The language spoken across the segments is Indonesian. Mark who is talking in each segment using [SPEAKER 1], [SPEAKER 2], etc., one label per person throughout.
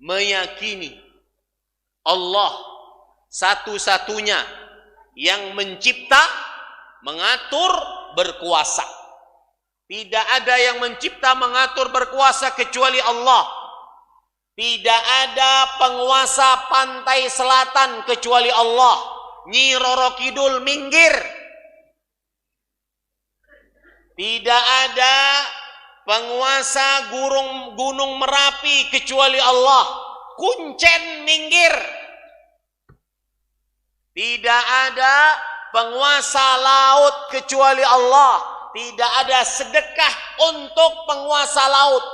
[SPEAKER 1] meyakini Allah satu-satunya yang mencipta, mengatur, berkuasa. Tidak ada yang mencipta, mengatur, berkuasa kecuali Allah. Tidak ada penguasa pantai selatan kecuali Allah. Nyi Roro Kidul minggir. Tidak ada penguasa gunung Merapi kecuali Allah. Kuncen minggir. Tidak ada penguasa laut kecuali Allah. Tidak ada sedekah untuk penguasa laut.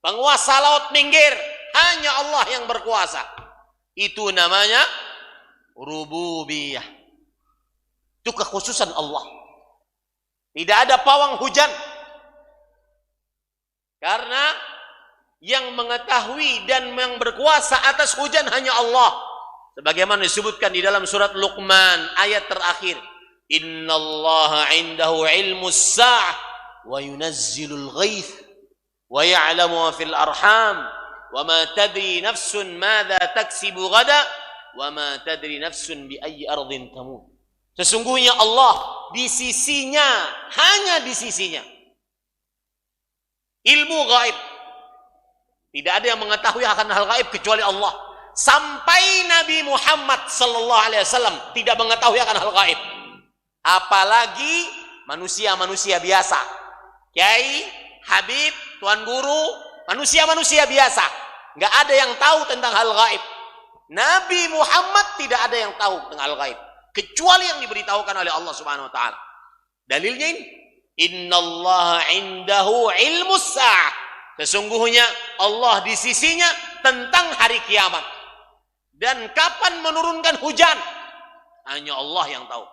[SPEAKER 1] Penguasa laut minggir. Hanya Allah yang berkuasa. Itu namanya rububiyah. Itu kekhususan Allah. Tidak ada pawang hujan. Karena yang mengetahui dan yang berkuasa atas hujan hanya Allah. Sebagaimana disebutkan di dalam surat Luqman ayat terakhir. Innallaha indahu ilmus sa'ah wa yunazzilul ghaith wa ya'lamu ma fil arham wa ma tadri nafsun madza taksibu ghada wa ma tadri nafsun bi ayyi ardhin tamut. Sesungguhnya Allah di sisinya, hanya di sisinya ilmu gaib. Tidak ada yang mengetahui akan hal gaib kecuali Allah. Sampai Nabi Muhammad sallallahu alaihi wasallam tidak mengetahui akan hal gaib. Apalagi manusia-manusia biasa. Kiai, habib, tuan guru, manusia-manusia biasa. Enggak ada yang tahu tentang hal gaib. Nabi Muhammad tidak ada yang tahu tentang hal gaib kecuali yang diberitahukan oleh Allah Subhanahu wa taala. Dalilnya ini, innallaha indahu ilmus sa'ah. Sesungguhnya Allah di sisinya tentang hari kiamat. Dan kapan menurunkan hujan? Hanya Allah yang tahu.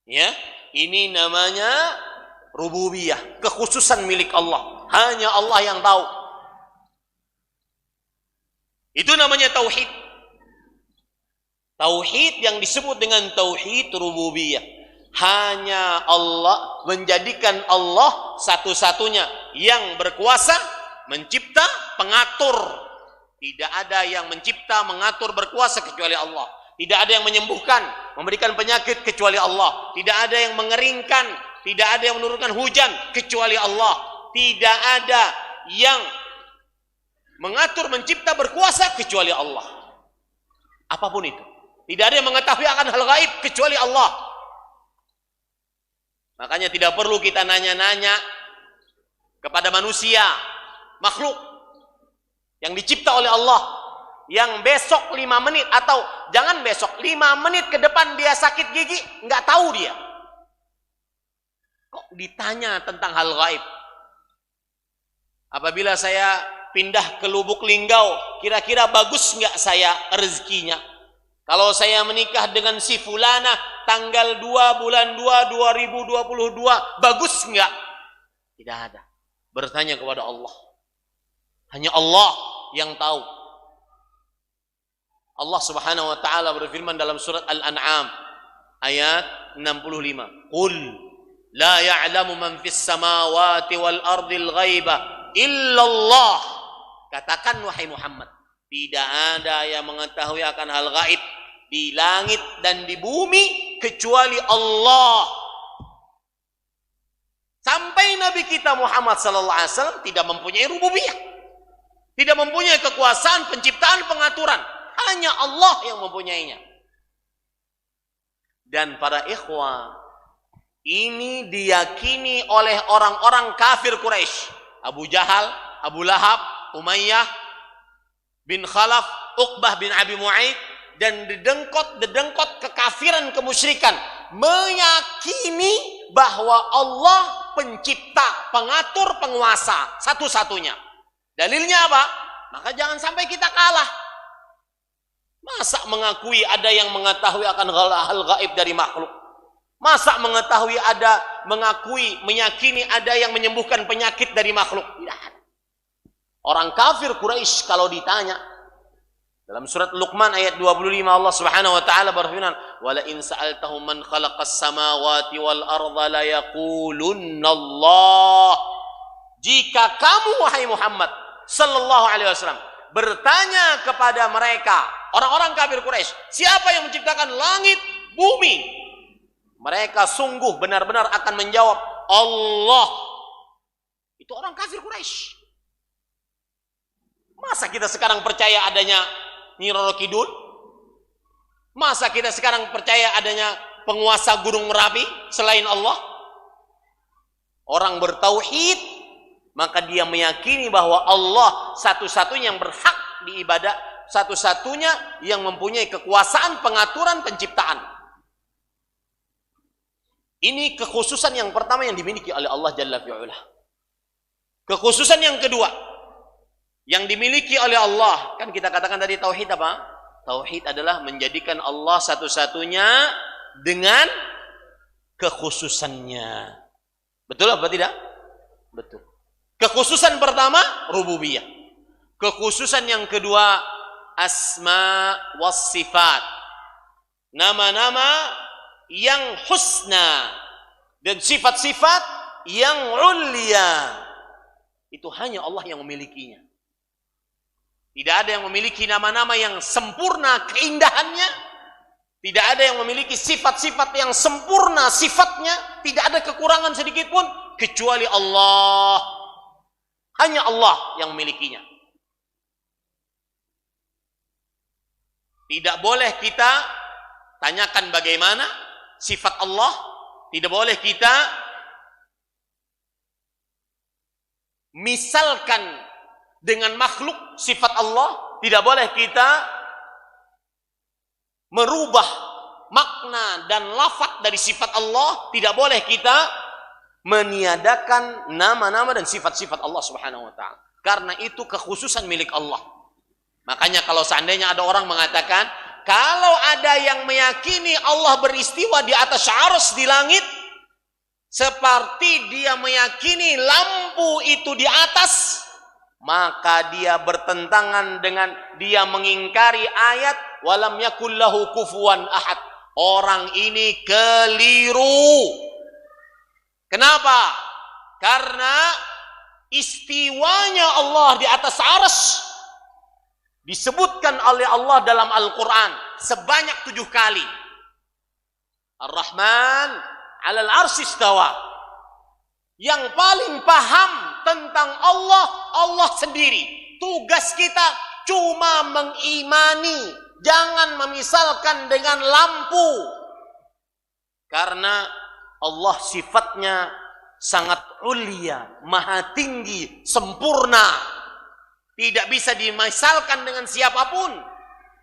[SPEAKER 1] Ya, ini namanya rububiyah, kekhususan milik Allah. Hanya Allah yang tahu. Itu namanya tauhid. Tauhid yang disebut dengan tauhid rububiyah. Hanya Allah, menjadikan Allah satu-satunya yang berkuasa, mencipta, pengatur. Tidak ada yang mencipta, mengatur, berkuasa kecuali Allah. Tidak ada yang menyembuhkan, memberikan penyakit kecuali Allah. Tidak ada yang mengeringkan, tidak ada yang menurunkan hujan kecuali Allah. Tidak ada yang mengatur, mencipta, berkuasa kecuali Allah. Apapun itu. Tidak ada yang mengetahui akan hal gaib kecuali Allah. Makanya tidak perlu kita nanya-nanya kepada manusia, makhluk yang dicipta oleh Allah, yang besok 5 menit atau jangan besok, 5 menit ke depan dia sakit gigi, nggak tahu dia. Kok ditanya tentang hal gaib? Apabila saya pindah ke Lubuk Linggau, kira-kira bagus nggak saya rezekinya? Kalau saya menikah dengan si fulana tanggal 2 bulan 2 2022, bagus nggak? Tidak ada. Bertanya kepada Allah. Hanya Allah yang tahu. Allah Subhanahu wa taala berfirman dalam surat Al-An'am ayat 65. Qul la ya'lamu man fis samawati wal ardil ghaiba illa Allah. Katakan wahai Muhammad, tidak ada yang mengetahui akan hal gaib di langit dan di bumi kecuali Allah. Sampai Nabi kita Muhammad sallallahu alaihi wasallam tidak mempunyai rububiyah. Tidak mempunyai kekuasaan penciptaan, pengaturan. Hanya Allah yang mempunyainya. Dan para ikhwah, ini diyakini oleh orang-orang kafir Quraisy. Abu Jahal, Abu Lahab, Umayyah bin Khalaf, Uqbah bin Abi Mu'aid, dan dedengkot kekafiran, kemusyrikan, meyakini bahwa Allah pencipta, pengatur, penguasa, satu-satunya. Dalilnya apa? Maka jangan sampai kita kalah. Masa mengakui ada yang mengetahui akan hal gaib dari makhluk? Masa mengetahui ada, mengakui, meyakini ada yang menyembuhkan penyakit dari makhluk? Tidak ada. Orang kafir Quraisy kalau ditanya, dalam surat Luqman ayat 25 Allah Subhanahu wa taala berfirman, "Wala in sa'altahum man khalaqas samawati wal arda la yaqulunna Allah." jika kamu wahai Muhammad sallallahu alaihi wasallam bertanya kepada mereka, orang-orang kafir Quraisy, siapa yang menciptakan langit, bumi? Mereka sungguh benar-benar akan menjawab, Allah. Itu orang kafir Quraisy. Masa kita sekarang percaya adanya Nyi Roro Kidul? Masa kita sekarang percaya adanya penguasa Gunung Merapi selain Allah? Orang bertauhid, maka dia meyakini bahwa Allah satu-satunya yang berhak diibadah, satu-satunya yang mempunyai kekuasaan pengaturan penciptaan. Ini kekhususan yang pertama yang dimiliki oleh Allah Jalla fi'ula. Kekhususan yang kedua yang dimiliki oleh Allah, kan kita katakan tadi tauhid apa? Tauhid adalah menjadikan Allah satu-satunya dengan kekhususannya. Betul apa tidak? Betul. Kekhususan pertama rububiyah. Kekhususan yang kedua asma was sifat. Nama-nama yang husna dan sifat-sifat yang ulia. Itu hanya Allah yang memilikinya. Tidak ada yang memiliki nama-nama yang sempurna keindahannya. Tidak ada yang memiliki sifat-sifat yang sempurna sifatnya. Tidak ada kekurangan sedikit pun kecuali Allah. Hanya Allah yang memilikinya. Tidak boleh kita tanyakan bagaimana sifat Allah. Tidak boleh kita misalkan dengan makhluk sifat Allah. Tidak boleh kita merubah makna dan lafaz dari sifat Allah. Tidak boleh kita meniadakan nama-nama dan sifat-sifat Allah Subhanahu wa ta'ala. Karena itu kekhususan milik Allah. Makanya kalau seandainya ada orang mengatakan, kalau ada yang meyakini Allah beristiwa di atas arsy di langit, seperti dia meyakini lampu itu di atas, maka dia bertentangan dengan dia mengingkari ayat walam yakul lahu kufuwan ahad. Orang ini keliru. Kenapa? Karena istiwanya Allah di atas arsy disebutkan oleh Allah dalam Al-Quran sebanyak 7 kali. Ar-Rahman 'alal arsy istawa. Yang paling paham tentang Allah, Allah sendiri. Tugas kita cuma mengimani, jangan memisalkan dengan lampu. Karena Allah sifatnya sangat ulia, maha tinggi, sempurna. Tidak bisa dimisalkan dengan siapapun.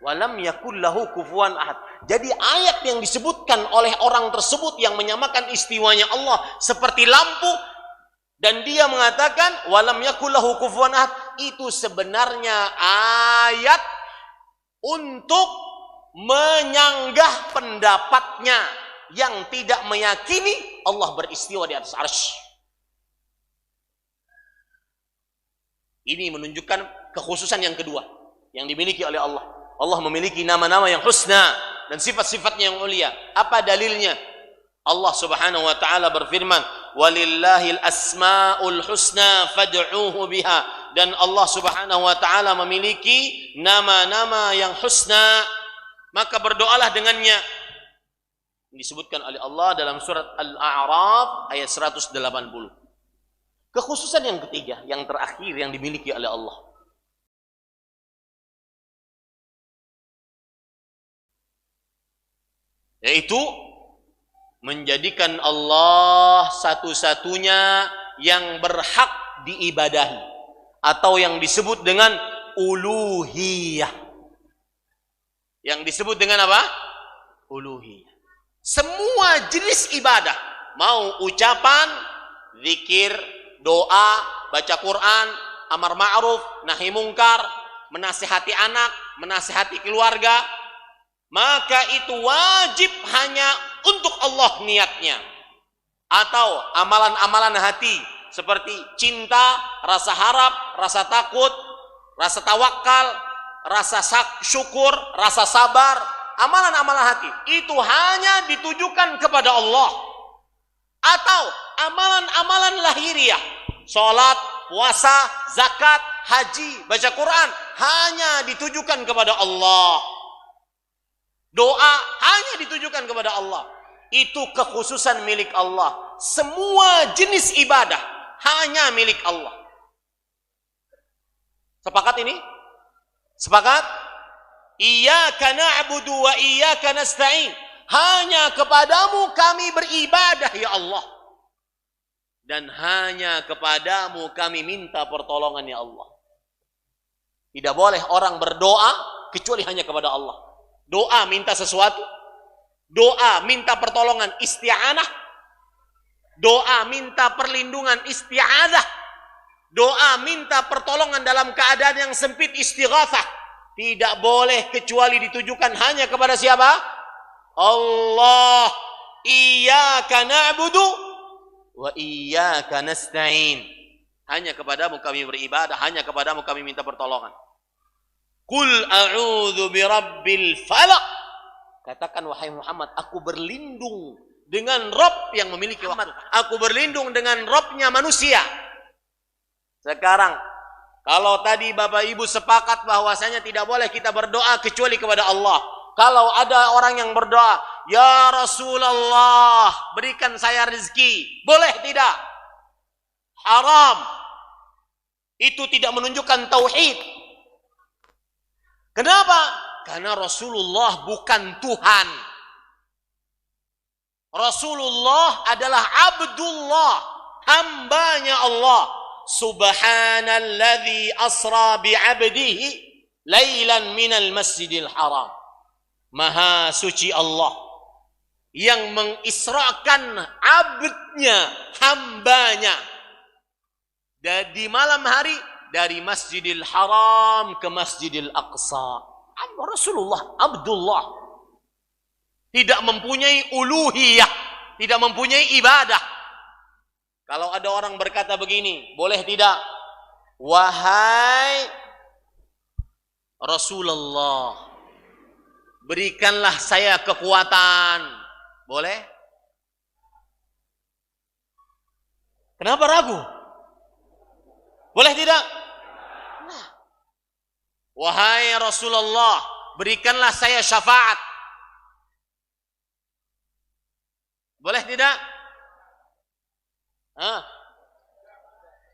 [SPEAKER 1] Walam yakul lahu kufuwan ahad. Jadi ayat yang disebutkan oleh orang tersebut yang menyamakan istiwanya Allah seperti lampu, dan dia mengatakan walam yakul lahu kufuwan ahad, itu sebenarnya ayat untuk menyanggah pendapatnya yang tidak meyakini Allah beristiwa di atas arsy. Ini menunjukkan kekhususan yang kedua yang dimiliki oleh Allah. Allah memiliki nama-nama yang husna dan sifat-sifatnya yang mulia. Apa dalilnya? Allah Subhanahu wa taala berfirman, "Walillahil asmaul husna fad'uuhu biha." Dan Allah Subhanahu wa taala memiliki nama-nama yang husna, maka berdoalah dengannya. Disebutkan oleh Allah dalam surat Al-A'raf ayat 180. Kekhususan yang ketiga, yang terakhir yang dimiliki oleh Allah, yaitu menjadikan Allah satu-satunya yang berhak diibadahi, atau yang disebut dengan uluhiyah. Yang disebut dengan apa? Uluhiyah. Semua jenis ibadah, mau ucapan, zikir, doa, baca Quran, amar ma'ruf, nahi mungkar, menasihati anak, menasihati keluarga, maka itu wajib hanya untuk Allah niatnya. Atau amalan-amalan hati seperti cinta, rasa harap, rasa takut, rasa tawakal, rasa syukur, rasa sabar, amalan-amalan hati itu hanya ditujukan kepada Allah. Atau amalan-amalan lahiriah Salat, puasa, zakat, haji, baca Quran hanya ditujukan kepada Allah. Doa hanya ditujukan kepada Allah. Itu kekhususan milik Allah. Semua jenis ibadah hanya milik Allah. Sepakat ini? Sepakat? Iyyaka na'budu wa iyyaka nasta'in. Hanya kepadamu kami beribadah ya Allah. Dan hanya kepadamu kami minta pertolongan ya Allah. Tidak boleh orang berdoa kecuali hanya kepada Allah. Doa minta sesuatu. Doa minta pertolongan isti'anah. Doa minta perlindungan isti'adah. Doa minta pertolongan dalam keadaan yang sempit istighatsah. Tidak boleh kecuali ditujukan hanya kepada siapa? Allah. Iyyaka na'budu wa iyyaka nasta'in. Hanya kepadamu kami beribadah, hanya kepadamu kami minta pertolongan. Qul a'udzu birabbil falaq. Katakan wahai Muhammad, aku berlindung dengan Rabb yang memiliki waktu. Aku berlindung dengan Rabbnya manusia. Sekarang, kalau tadi Bapak Ibu sepakat bahwasanya tidak boleh kita berdoa kecuali kepada Allah. Kalau ada orang yang berdoa, ya Rasulullah, berikan saya rezeki. Boleh tidak? Haram. Itu tidak menunjukkan tauhid. Kenapa? Karena Rasulullah bukan Tuhan. Rasulullah adalah Abdullah, hambanya Allah. Subhanalladzi asra bi'abdihi lailan minal masjidil haram. Maha suci Allah yang mengisrakan abdnya, hambanya, di malam hari dari Masjidil Haram ke Masjidil Aqsa. Rasulullah Abdullah tidak mempunyai uluhiyah, tidak mempunyai ibadah. Kalau ada orang berkata begini, boleh tidak? Wahai Rasulullah, berikanlah saya kekuatan. Boleh? Kenapa ragu? Boleh tidak? Nah. Wahai Rasulullah, berikanlah saya syafaat. Boleh tidak?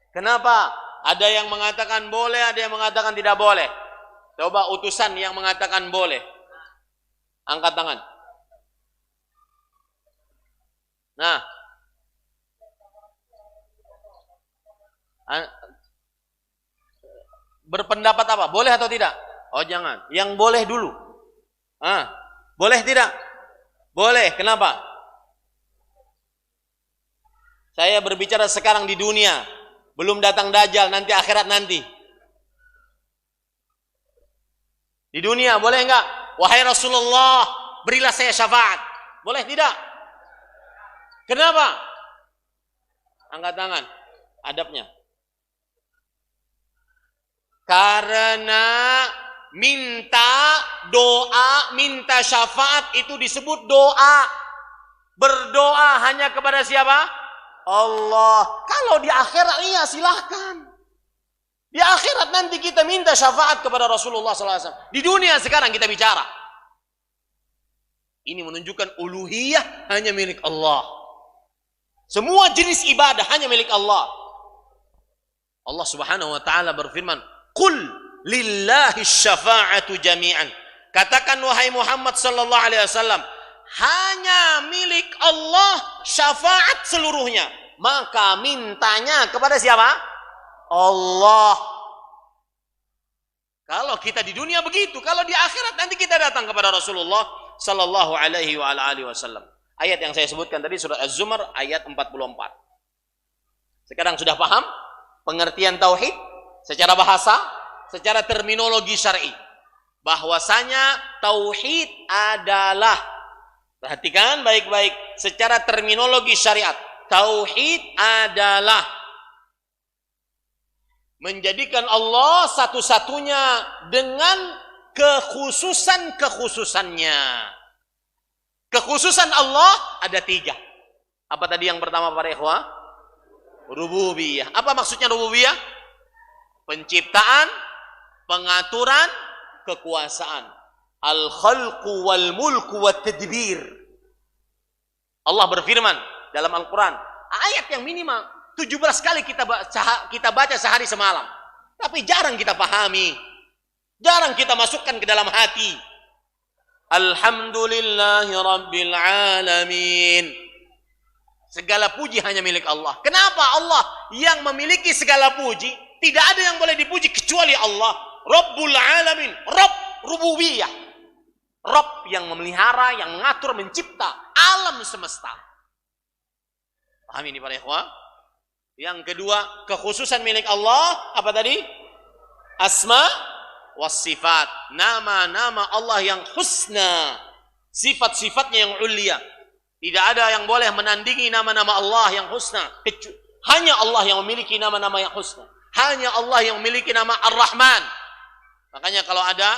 [SPEAKER 1] Kenapa? Ada yang mengatakan boleh, ada yang mengatakan tidak boleh. Coba utusan yang mengatakan boleh. Angkat tangan. Nah. Berpendapat apa? Boleh atau tidak? Oh jangan. Yang boleh dulu. Boleh tidak? Boleh. Kenapa? Saya berbicara sekarang di dunia. Belum datang Dajjal, nanti akhirat nanti. Di dunia boleh enggak? Wahai Rasulullah, berilah saya syafaat. Boleh tidak? Kenapa? Angkat tangan. Adabnya. Karena minta doa, minta syafaat itu disebut doa. Berdoa hanya kepada siapa? Allah. Kalau di akhirat iya silahkan. Di akhirat nanti kita minta syafaat kepada Rasulullah SAW. Di dunia sekarang kita bicara. Ini menunjukkan uluhiyah hanya milik Allah. Semua jenis ibadah hanya milik Allah. Allah Subhanahu wa taala berfirman, "Qul lillahi syafa'atu jami'an." Katakan wahai Muhammad sallallahu alaihi wasallam, hanya milik Allah syafaat seluruhnya. Maka mintanya kepada siapa? Allah. Kalau kita di dunia begitu, kalau di akhirat nanti kita datang kepada Rasulullah sallallahu alaihi wa alihi wasallam. Ayat yang saya sebutkan tadi surah Az-Zumar ayat 44. Sekarang sudah paham pengertian tauhid secara bahasa, secara terminologi syar'i. Bahwasanya tauhid adalah, perhatikan baik-baik, secara terminologi syariat, tauhid adalah menjadikan Allah satu-satunya dengan kekhususan-kekhususannya. Kekhususan Allah ada 3. Apa tadi yang pertama para ikhwah? rububiyah. Apa maksudnya rububiyah? Penciptaan, pengaturan, kekuasaan. Al-khalqu wal mulku wat tadbir. Allah berfirman dalam Al-Quran, ayat yang minimal 17 kali kita baca sehari semalam, tapi jarang kita pahami, jarang kita masukkan ke dalam hati. Alhamdulillahi rabbil alamin. Segala puji hanya milik Allah. Kenapa Allah yang memiliki segala puji? Tidak ada yang boleh dipuji kecuali Allah. Rabbul alamin, Rabb rububiyah. Rabb yang memelihara, yang mengatur, mencipta alam semesta. Paham ini para ikhwah? Yang kedua, kekhususan milik Allah, apa tadi? Asma was sifat. Nama-nama Allah yang husna. Sifat-sifatnya yang ulia. Tidak ada yang boleh menandingi nama-nama Allah yang husna. Hanya Allah yang memiliki nama-nama yang husna. Hanya Allah yang memiliki nama Ar-Rahman. Makanya kalau ada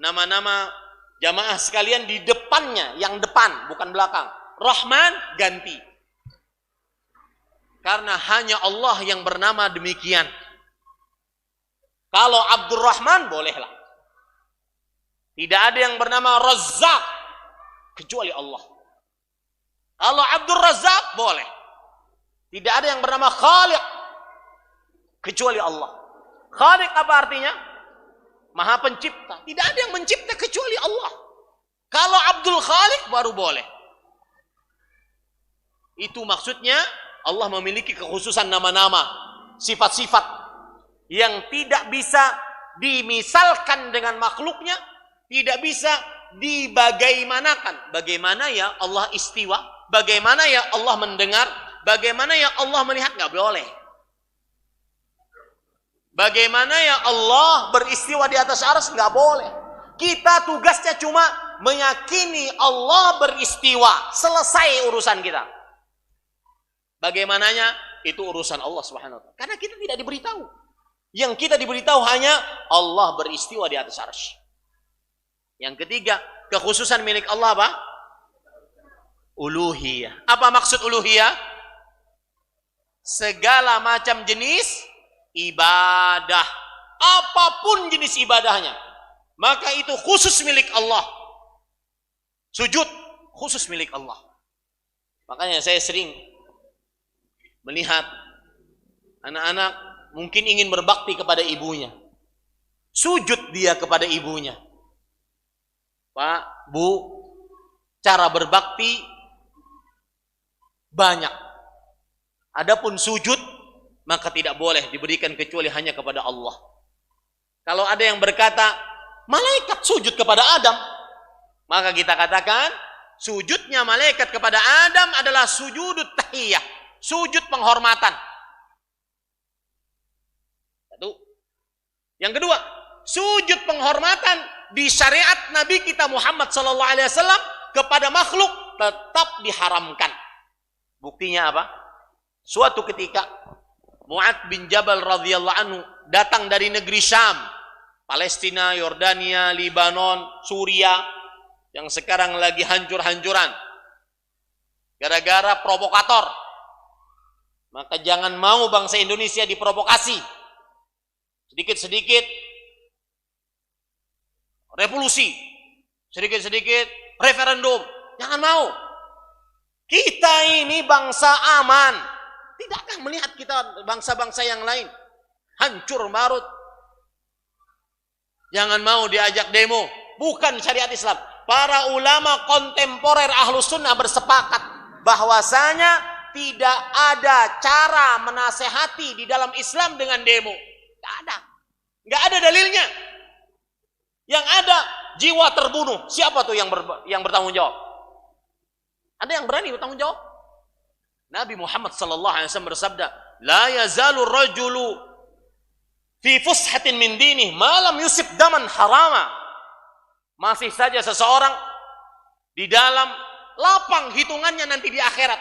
[SPEAKER 1] nama-nama jamaah sekalian di depannya, yang depan, bukan belakang. Rahman, ganti. Karena hanya Allah yang bernama demikian. Kalau Abdurrahman, bolehlah. Tidak ada yang bernama Razzaq, kecuali Allah. Kalau Abdur Razzaq, boleh. Tidak ada yang bernama Khaliq, kecuali Allah. Khaliq apa artinya? Maha pencipta. Tidak ada yang mencipta kecuali Allah. Kalau Abdul Khaliq baru boleh. Itu maksudnya Allah memiliki kekhususan nama-nama, sifat-sifat yang tidak bisa dimisalkan dengan makhluknya, tidak bisa dibagaimanakan. Bagaimana ya Allah istiwa? Bagaimana ya Allah mendengar? Bagaimana ya Allah melihat? Nggak boleh. Bagaimana ya Allah beristiwa di atas arsy? Nggak boleh. Kita tugasnya cuma meyakini Allah beristiwa. Selesai urusan kita. Bagaimananya? Itu urusan Allah Subhanahu wa ta'ala. Karena kita tidak diberitahu. Yang kita diberitahu hanya Allah beristiwa di atas arsy. Yang ketiga, kekhususan milik Allah apa? Uluhiyah. Apa maksud uluhiyah? Segala macam jenis ibadah, apapun jenis ibadahnya, maka itu khusus milik Allah. Sujud khusus milik Allah. Makanya saya sering melihat anak-anak mungkin ingin berbakti kepada ibunya, sujud dia kepada ibunya. Pak, Bu, cara berbakti banyak. Adapun sujud, maka tidak boleh diberikan kecuali hanya kepada Allah. Kalau ada yang berkata, malaikat sujud kepada Adam, maka kita katakan, sujudnya malaikat kepada Adam adalah sujudut tahiyah, sujud penghormatan. Satu. Yang kedua, sujud penghormatan di syariat Nabi kita Muhammad SAW kepada makhluk tetap diharamkan. Buktinya apa? Suatu ketika Mu'adz bin Jabal radhiyallahu anhu datang dari negeri Syam, Palestina, Yordania, Libanon, Suria yang sekarang lagi hancur-hancuran gara-gara provokator. Maka jangan mau bangsa Indonesia diprovokasi. Sedikit-sedikit revolusi, sedikit-sedikit referendum. Jangan mau. Kita ini bangsa aman. Tidakkah melihat kita bangsa-bangsa yang lain hancur marut? Jangan mau diajak demo. Bukan syariat Islam. Para ulama kontemporer Ahlus Sunnah bersepakat bahwasanya tidak ada cara menasehati di dalam Islam dengan demo. Tidak ada. Nggak ada dalilnya. Yang ada jiwa terbunuh. Siapa tuh yang bertanggung jawab? Ada yang berani bertanggung jawab? Nabi Muhammad SAW bersabda, la yazalu rajulu fi fushatin min dinih ma lam yusib daman harama. Masih saja seseorang di dalam lapang hitungannya nanti di akhirat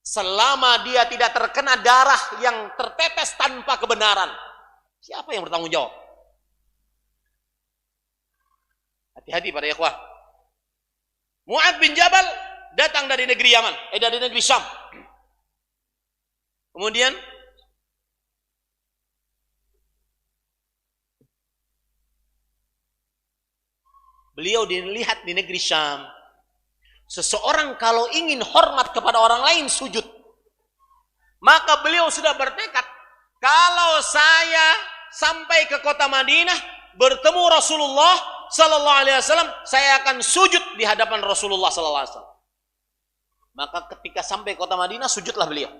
[SPEAKER 1] selama dia tidak terkena darah yang tertetes tanpa kebenaran. Siapa yang bertanggung jawab? Hati-hati para ikhwah. Mu'adz bin Jabal datang dari negeri Yaman, dari negeri Syam. Kemudian beliau dilihat di negeri Syam. Seseorang kalau ingin hormat kepada orang lain sujud. Maka beliau sudah bertekad, kalau saya sampai ke kota Madinah bertemu Rasulullah sallallahu alaihi wasallam, saya akan sujud di hadapan Rasulullah sallallahu alaihi wasallam. Maka ketika sampai kota Madinah sujudlah beliau.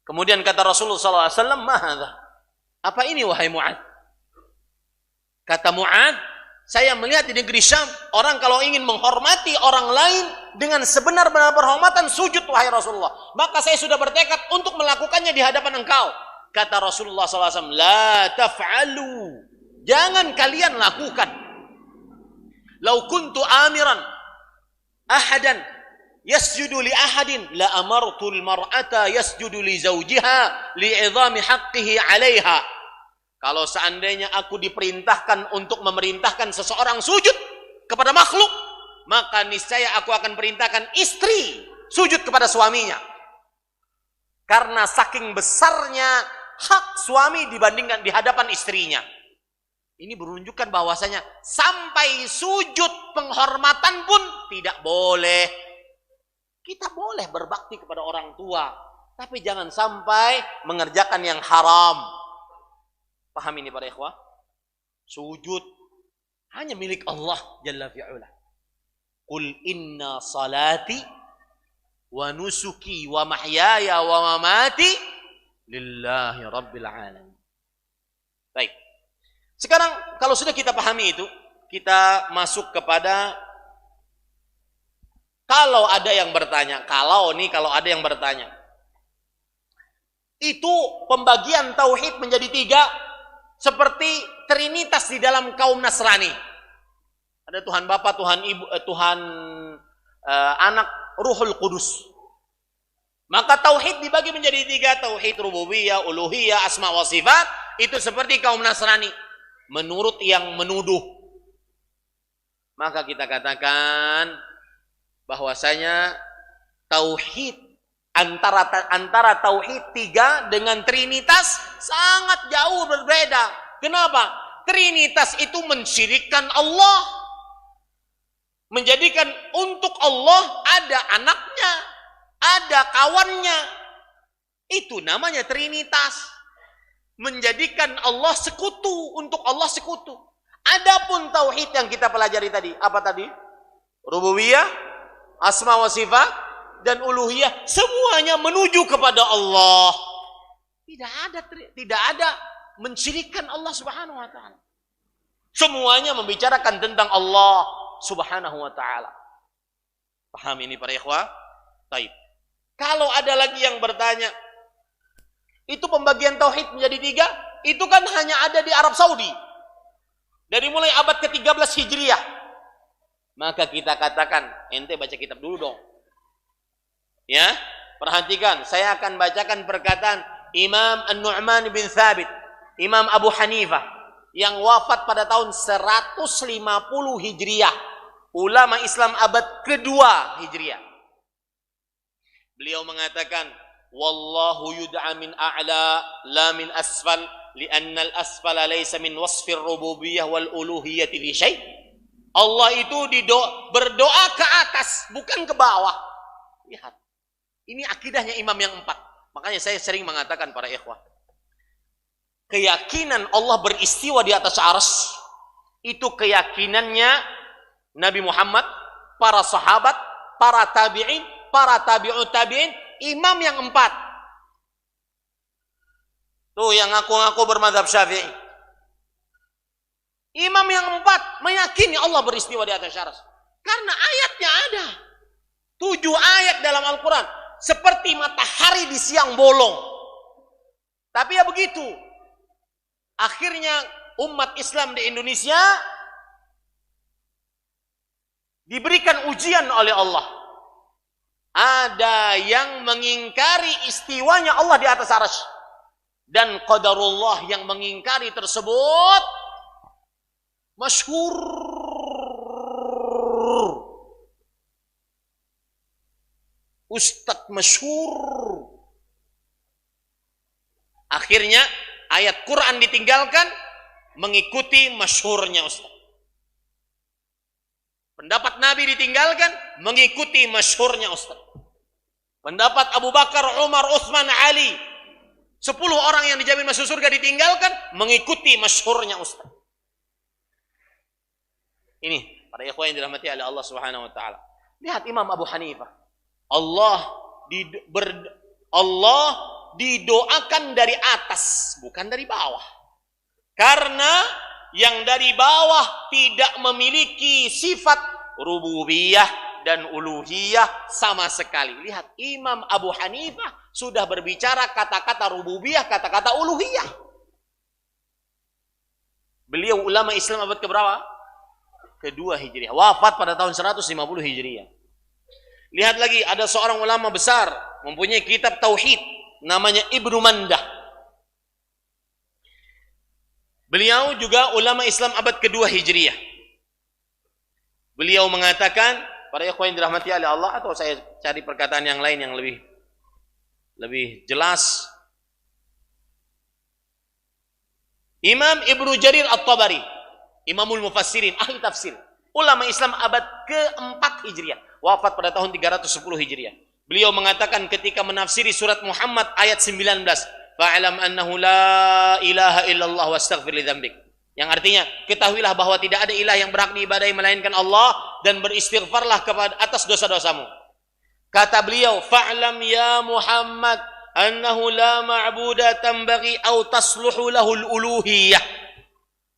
[SPEAKER 1] Kemudian kata Rasulullah sallallahu alaihi wasallam, "Ma hadza?" Apa ini wahai Mu'adz? Kata Mu'adz, saya melihat di negeri Syam, orang kalau ingin menghormati orang lain dengan sebenar-benar penghormatan, sujud wahai Rasulullah. Maka saya sudah bertekad untuk melakukannya di hadapan engkau. Kata Rasulullah SAW, la taf'alu. Jangan kalian lakukan. Lau kuntu amiran ahadan yasjudu li ahadin, la amartu al-mar'ata yasjudu li zawjiha li'idhami haqqihi 'alaiha. Kalau seandainya aku diperintahkan untuk memerintahkan seseorang sujud kepada makhluk, maka niscaya aku akan perintahkan istri sujud kepada suaminya. Karena saking besarnya hak suami dibandingkan di hadapan istrinya. Ini menunjukkan bahwasanya sampai sujud penghormatan pun tidak boleh. Kita boleh berbakti kepada orang tua, tapi jangan sampai mengerjakan yang haram. Paham ini para ikhwah? Sujud hanya milik Allah Jalla fi'ula. Qul inna salati wa nusuki wa mahyaya wa mamati lillahi rabbil alamin. Baik. Sekarang kalau sudah kita pahami itu, kita masuk kepada kalau ada yang bertanya, kalau ada yang bertanya. Itu pembagian tauhid menjadi 3. Seperti Trinitas di dalam kaum Nasrani. Ada Tuhan Bapa, Tuhan Ibu, Tuhan Anak, Ruhul Kudus. Maka tauhid dibagi menjadi 3. Tauhid rububiyah, uluhiyah, asma wa sifat. Itu seperti kaum Nasrani. Menurut yang menuduh. Maka kita katakan bahwasanya tauhid antara tauhid 3 dengan Trinitas sangat jauh berbeda. Kenapa? Trinitas itu mensyirikkan Allah. Menjadikan untuk Allah ada anaknya, ada kawannya. Itu namanya Trinitas. Menjadikan Allah sekutu, untuk Allah sekutu. Adapun tauhid yang kita pelajari tadi, apa tadi? Rububiyah, asma wa sifat, dan uluhiyah, semuanya menuju kepada Allah. Tidak ada mensyirikkan Allah Subhanahu wa taala. Semuanya membicarakan tentang Allah Subhanahu wa taala. Paham ini para ikhwah? Baik. Kalau ada lagi yang bertanya, itu pembagian tauhid menjadi 3, itu kan hanya ada di Arab Saudi. Dari mulai abad ke-13 Hijriah. Maka kita katakan, ente baca kitab dulu dong. Ya, perhatikan, saya akan bacakan perkataan Imam An-Nu'man bin Thabit, Imam Abu Hanifah, yang wafat pada tahun 150 Hijriah, ulama Islam abad kedua Hijriah. Beliau mengatakan, wallahu yud'a min a'la la min asfal, li'anna al-asfala laysa min wasfir rububiyyah wal uluhiyyati li syai'. Allah itu berdoa ke atas, bukan ke bawah. Lihat. Ini akidahnya imam yang 4. Makanya saya sering mengatakan para ikhwah, keyakinan Allah beristiwa di atas arsy itu keyakinannya Nabi Muhammad, para sahabat, para tabi'in, para tabi'ut tabi'in, imam yang 4. Tuh yang ngaku-ngaku bermadzhab Syafi'i. Imam yang 4 meyakini Allah beristiwa di atas arsy. Karena ayatnya ada. 7 ayat dalam Al-Quran. Seperti matahari di siang bolong. Tapi ya begitu. Akhirnya umat Islam di Indonesia diberikan ujian oleh Allah. Ada yang mengingkari istiwanya Allah di atas arsy. Dan qadarullah yang mengingkari tersebut masyhur. Ustadz masyhur Akhirnya ayat Quran ditinggalkan, mengikuti masyhurnya Ustaz. Pendapat Nabi ditinggalkan, mengikuti masyhurnya Ustaz. Pendapat Abu Bakar, Umar, Utsman, Ali, 10 orang yang dijamin masuk surga ditinggalkan, mengikuti masyhurnya Ustaz. Ini para ikhwan yang dirahmati oleh Allah Subhanahu wa taala. Lihat Imam Abu Hanifah. Allah didoakan dari atas, bukan dari bawah. Karena yang dari bawah tidak memiliki sifat rububiyah dan uluhiyah sama sekali. Lihat Imam Abu Hanifah sudah berbicara kata-kata rububiyah, kata-kata uluhiyah. Beliau ulama Islam abad keberapa? Kedua Hijriah. Wafat pada tahun 150 Hijriah. Lihat lagi, ada seorang ulama besar mempunyai kitab tauhid namanya Ibnu Mandah. Beliau juga ulama Islam abad kedua Hijriah. Beliau mengatakan, para ikhwan yang dirahmati oleh Allah, atau saya cari perkataan yang lain yang lebih jelas. Imam Ibnu Jarir At-Tabari, Imamul Mufassirin, ahli tafsir, ulama Islam abad keempat Hijriah, wafat pada tahun 310 Hijriah. Beliau mengatakan ketika menafsiri surat Muhammad ayat 19, fa'alam annahu la ilaha illallah wastaghfir li dzambik. Yang artinya, ketahuilah bahwa tidak ada ilah yang berhak diibadahi melainkan Allah, dan beristighfarlah kepada atas dosa-dosamu. Kata beliau, fa'lam ya Muhammad annahu la ma'buda tambaghi aw tasluhu lahul uluhiyah.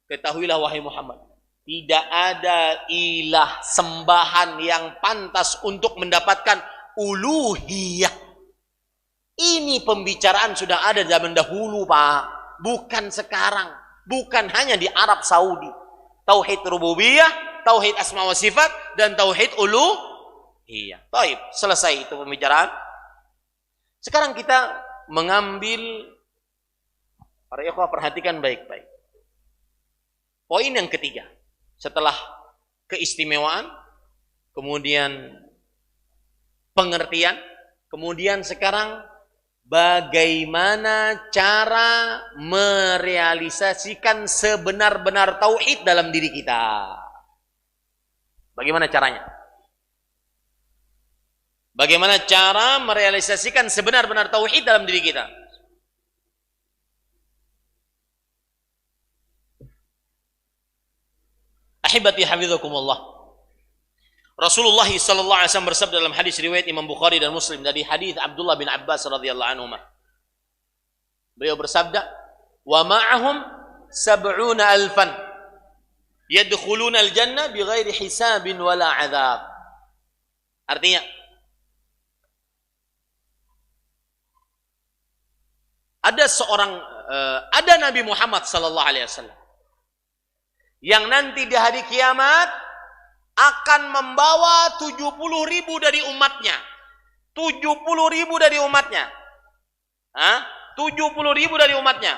[SPEAKER 1] Ketahuilah wahai Muhammad, tidak ada ilah sembahan yang pantas untuk mendapatkan uluhiyah. Ini pembicaraan sudah ada zaman dahulu, Pak. Bukan sekarang. Bukan hanya di Arab Saudi. Tauhid rububiyah, tauhid asma wa sifat, dan tauhid uluhiyah. Baik, selesai itu pembicaraan. Sekarang kita mengambil, para ikhwah perhatikan baik-baik. Poin yang ketiga, setelah keistimewaan, kemudian pengertian, kemudian sekarang bagaimana cara merealisasikan sebenar-benar tauhid dalam diri kita. Bagaimana caranya? Bagaimana cara merealisasikan sebenar-benar tauhid dalam diri kita? Ahibati hafizakumullah. Rasulullah sallallahu alaihi wasallam bersabda dalam hadis riwayat Imam Bukhari dan Muslim dari hadis Abdullah bin Abbas radhiyallahu anhu. Beliau bersabda, "Wa ma'ahum 70,000 yadkhuluna al-jannah bighairi hisabin wala 'adzab." Artinya, ada Nabi Muhammad sallallahu alaihi wasallam yang nanti di hari kiamat akan membawa 70.000 dari umatnya. 70.000 dari umatnya. 70.000 dari umatnya.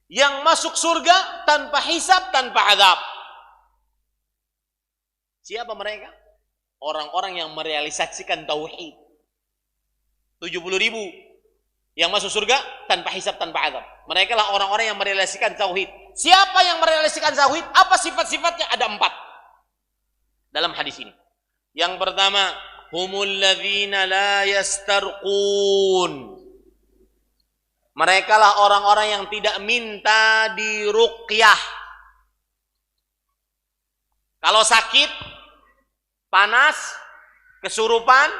[SPEAKER 1] Yang masuk surga tanpa hisab, tanpa azab. Siapa mereka? Orang-orang yang merealisasikan tauhid. 70.000 yang masuk surga tanpa hisab, tanpa azab. Mereka lah orang-orang yang merealisasikan tauhid. Siapa yang merealisasikan tauhid? Apa sifat-sifatnya? Ada 4 dalam hadis ini. Yang pertama, humul ladzina la yastarqun. Mereka lah orang-orang yang tidak minta diruqyah. Kalau sakit, panas, kesurupan,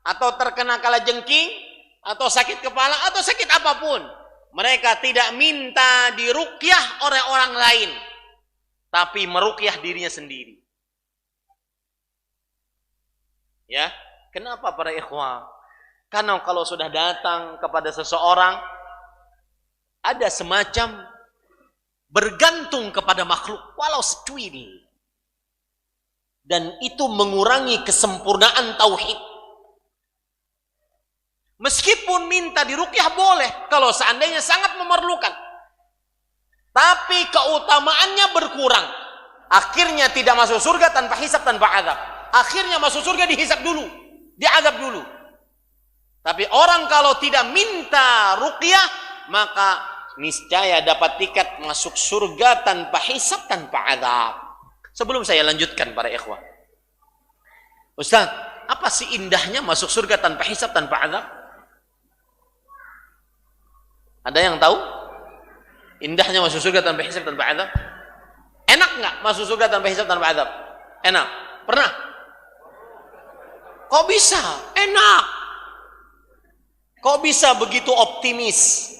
[SPEAKER 1] atau terkena kalajengking, atau sakit kepala, atau sakit apapun, mereka tidak minta diruqyah oleh orang lain, tapi meruqyah dirinya sendiri. Ya, kenapa para ikhwah? Karena kalau sudah datang kepada seseorang, ada semacam bergantung kepada makhluk, walau secuil. Dan itu mengurangi kesempurnaan tauhid. Meskipun minta diruqyah boleh, kalau seandainya sangat memerlukan. Tapi keutamaannya berkurang. Akhirnya tidak masuk surga tanpa hisab, tanpa azab. Akhirnya masuk surga dihisab dulu, diazab dulu. Tapi orang kalau tidak minta ruqyah, maka niscaya dapat tiket masuk surga tanpa hisab, tanpa azab. Sebelum saya lanjutkan para ikhwah, Ustaz, apa sih indahnya masuk surga tanpa hisab, tanpa azab? Ada yang tahu? Indahnya masuk surga tanpa hisab, tanpa azab? Enak nggak masuk surga tanpa hisab, tanpa azab? Enak. Pernah? Kok bisa? Enak. Kok bisa begitu optimis?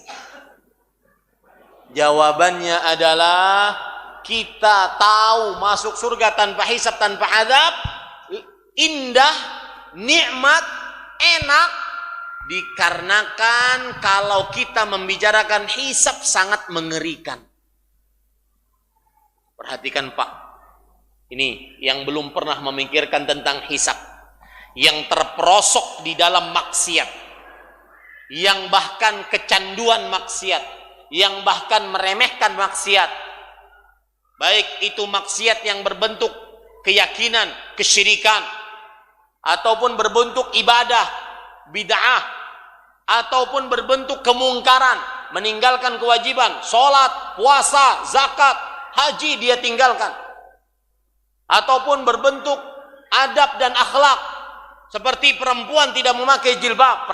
[SPEAKER 1] Jawabannya adalah kita tahu masuk surga tanpa hisab, tanpa azab indah, nikmat, enak, dikarenakan kalau kita membicarakan hisab sangat mengerikan. Perhatikan Pak, ini yang belum pernah memikirkan tentang hisab, yang terperosok di dalam maksiat, yang bahkan kecanduan maksiat, yang bahkan meremehkan maksiat, baik itu maksiat yang berbentuk keyakinan, kesyirikan, ataupun berbentuk ibadah, bid'ah, ataupun berbentuk kemungkaran, meninggalkan kewajiban, sholat, puasa, zakat, haji dia tinggalkan, ataupun berbentuk adab dan akhlak, seperti perempuan tidak memakai jilbab.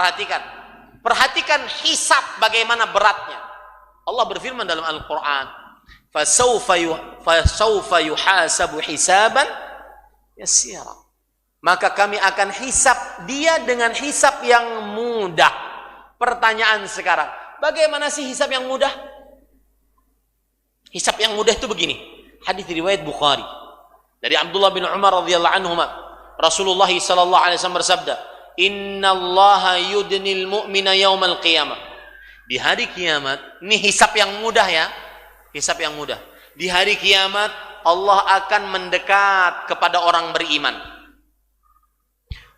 [SPEAKER 1] Perhatikan hisab bagaimana beratnya. Allah berfirman dalam Al-Quran, fasawfa yuhasabu hisaban yasira, maka kami akan hisab dia dengan hisab yang mudah. Pertanyaan sekarang, bagaimana sih hisab yang mudah? Hisab yang mudah itu begini. Hadis riwayat Bukhari dari Abdullah bin Umar radhiyallahu anhuma, Rasulullah sallallahu alaihi wasallam bersabda, "Innallaha yudnil mu'mina yaumal qiyamah." Di hari kiamat, ini hisab yang mudah ya. Hisab yang mudah. Di hari kiamat Allah akan mendekat kepada orang beriman.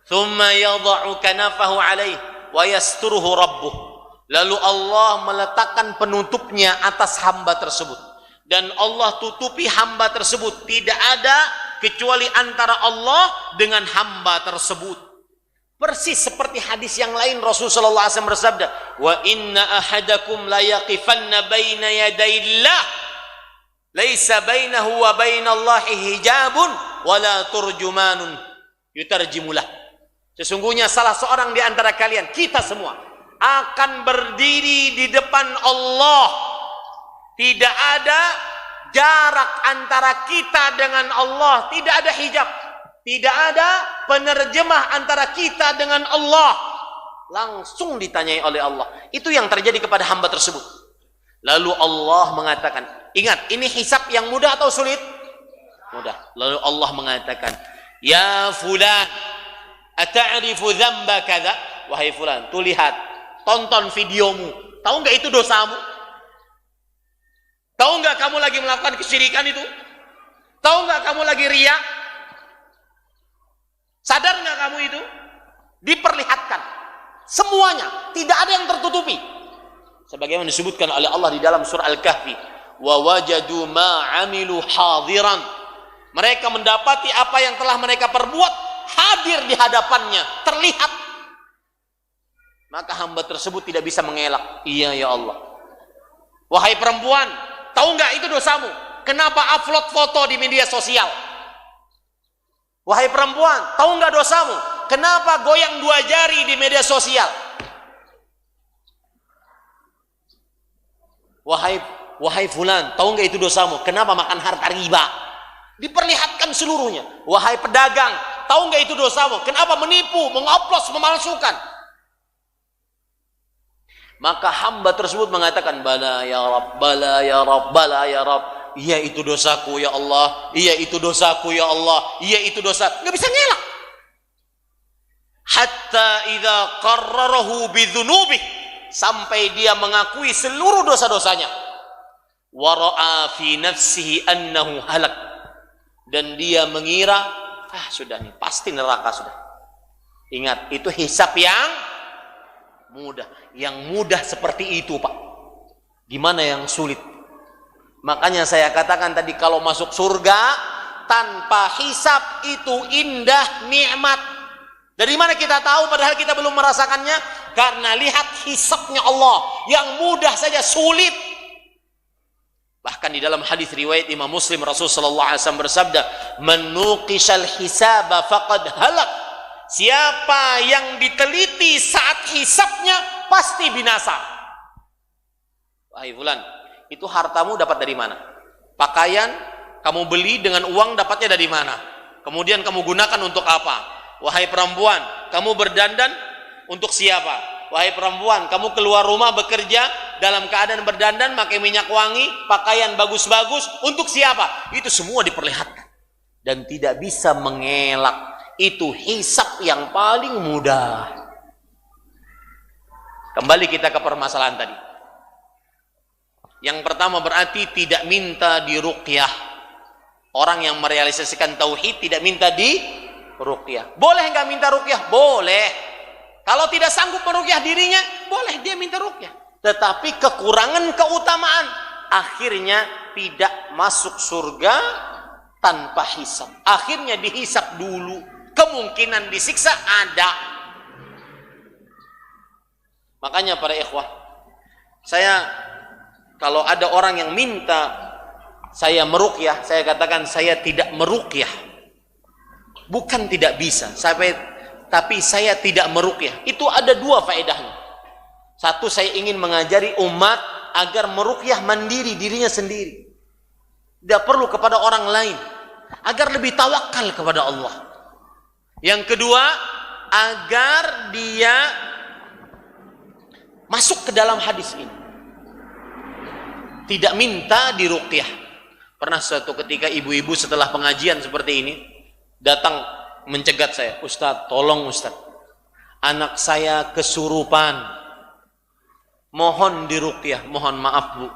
[SPEAKER 1] Thumma yadha'u kanafahu alaih wa yasturuhu rabbuh. Lalu Allah meletakkan penutupnya atas hamba tersebut, dan Allah tutupi hamba tersebut. Tidak ada kecuali antara Allah dengan hamba tersebut. Persis seperti hadis yang lain, Rasulullah sallallahu alaihi wasallam bersabda, "Wa inna ahadakum la yaqifanna baina yadayillah laisa bainahu wa bainallahi hijabun wala turjumanun yutarjimulah." Sesungguhnya salah seorang di antara kalian, kita semua, akan berdiri di depan Allah. Tidak ada jarak antara kita dengan Allah, tidak ada hijab, tidak ada penerjemah antara kita dengan Allah. Langsung ditanyai oleh Allah. Itu yang terjadi kepada hamba tersebut. Lalu Allah mengatakan, ingat, ini hisab yang mudah atau sulit? Mudah. Lalu Allah mengatakan, "Ya fulan, ata'rifu dzamba kadza?" Wahai fulan, tuh lihat, tonton videomu. Tahu nggak itu dosamu? Tahu nggak kamu lagi melakukan kesyirikan itu? Tahu nggak kamu lagi riya? Sadar nggak kamu itu? Diperlihatkan semuanya, tidak ada yang tertutupi. Sebagaimana disebutkan oleh Allah di dalam surah Al-Kahfi, wa wajadu ma 'amilu hadiran. Mereka mendapati apa yang telah mereka perbuat hadir di hadapannya, terlihat. Maka hamba tersebut tidak bisa mengelak. Iya ya Allah. Wahai perempuan, tahu nggak itu dosamu? Kenapa upload foto di media sosial? Wahai perempuan, tahu nggak dosamu? Kenapa goyang 2 jari di media sosial? Wahai fulan, tahu nggak itu dosamu? Kenapa makan harta riba? Diperlihatkan seluruhnya. Wahai pedagang, tahu nggak itu dosamu? Kenapa menipu, mengoplos, memalsukan? Maka hamba tersebut mengatakan, bala ya Rabb, bala ya Rabb, bala ya Rabb. Iya itu dosaku ya Allah, iya itu dosaku ya Allah, iya itu dosa. Nggak bisa ngelak. Hatta idza qarrarahu bidzunubi, sampai dia mengakui seluruh dosa-dosanya. Wa ra'a fi nafsihi annahu halak, dan dia mengira, sudah nih, pasti neraka sudah. Ingat, itu hisab yang mudah. Yang mudah seperti itu, Pak. Gimana yang sulit? Makanya saya katakan tadi, kalau masuk surga tanpa hisab itu indah, nikmat. Dari mana kita tahu padahal kita belum merasakannya? karena lihat hisabnya Allah yang mudah saja sulit. Bahkan di dalam hadis riwayat Imam Muslim, Rasul sallallahu alaihi wasallam bersabda, "Man nuqishal hisaba faqad halak." Siapa yang diteliti saat hisabnya pasti binasa. Wahai fulan, itu hartamu dapat dari mana? Pakaian kamu beli dengan uang dapatnya dari mana? Kemudian kamu gunakan untuk apa? Wahai perempuan, kamu berdandan untuk siapa? Wahai perempuan, kamu keluar rumah bekerja dalam keadaan berdandan, pakai minyak wangi, pakaian bagus-bagus, untuk siapa? Itu semua diperlihatkan. Dan tidak bisa mengelak. Itu hisab yang paling mudah. Kembali kita ke permasalahan tadi. Yang pertama berarti tidak minta diruqyah. Orang yang merealisasikan tauhid tidak minta diruqyah. Boleh nggak minta ruqyah? Boleh. Kalau tidak sanggup meruqyah dirinya, boleh dia minta ruqyah. Tetapi kekurangan keutamaan, akhirnya tidak masuk surga tanpa hisab. Akhirnya dihisab dulu. Kemungkinan disiksa ada. Makanya para ikhwah, saya kalau ada orang yang minta saya meruqyah, saya katakan saya tidak meruqyah. Bukan tidak bisa, tapi saya tidak meruqyah. Itu ada dua faedahnya. Satu, saya ingin mengajari umat agar meruqyah mandiri dirinya sendiri. Tidak perlu kepada orang lain, agar lebih tawakal kepada Allah. Yang kedua, agar dia masuk ke dalam hadis ini. Tidak minta diruqyah. Pernah suatu ketika ibu-ibu setelah pengajian seperti ini datang mencegat saya, "Ustaz, tolong Ustaz, anak saya kesurupan, mohon diruqyah." Mohon maaf Bu,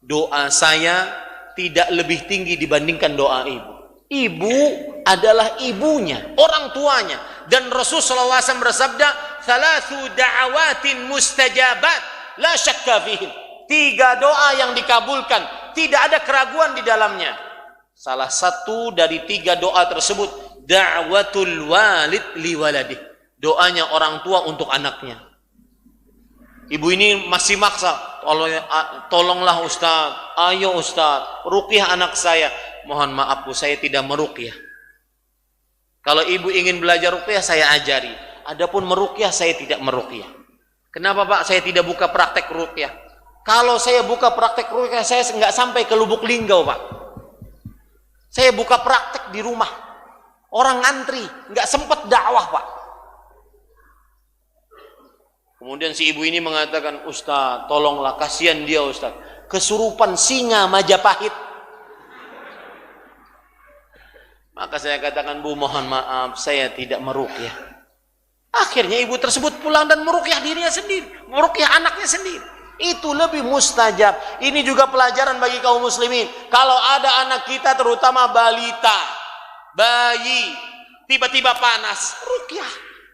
[SPEAKER 1] doa saya tidak lebih tinggi dibandingkan doa ibu. Ibu adalah ibunya, orang tuanya. Dan Rasulullah SAW bersabda, "Thalathu da'awatin mustajabat, la syakka fihim." 3 doa yang dikabulkan, tidak ada keraguan di dalamnya. Salah satu dari 3 doa tersebut, da'watul walid li waladih. Doanya orang tua untuk anaknya. Ibu ini masih maksa, "Tolonglah Ustaz, ayo Ustaz, ruqyah anak saya." Mohon maaf Bu, saya tidak meruqyah. Kalau ibu ingin belajar ruqyah, saya ajari. Adapun meruqyah, saya tidak meruqyah. Kenapa Pak saya tidak buka praktek ruqyah? Kalau saya buka praktek ruqyah, saya nggak sampai ke Lubuk Linggau Pak. Saya buka praktek di rumah. Orang ngantri, nggak sempat dakwah Pak. Kemudian si ibu ini mengatakan, "Ustaz, tolonglah, kasihan dia Ustaz. Kesurupan singa Majapahit." Maka saya katakan, "Bu, mohon maaf, saya tidak meruqyah." Akhirnya ibu tersebut pulang dan meruqyah dirinya sendiri, meruqyah anaknya sendiri. Itu lebih mustajab. Ini juga pelajaran bagi kaum muslimin. Kalau ada anak kita, terutama balita, bayi, tiba-tiba panas, ruqyah,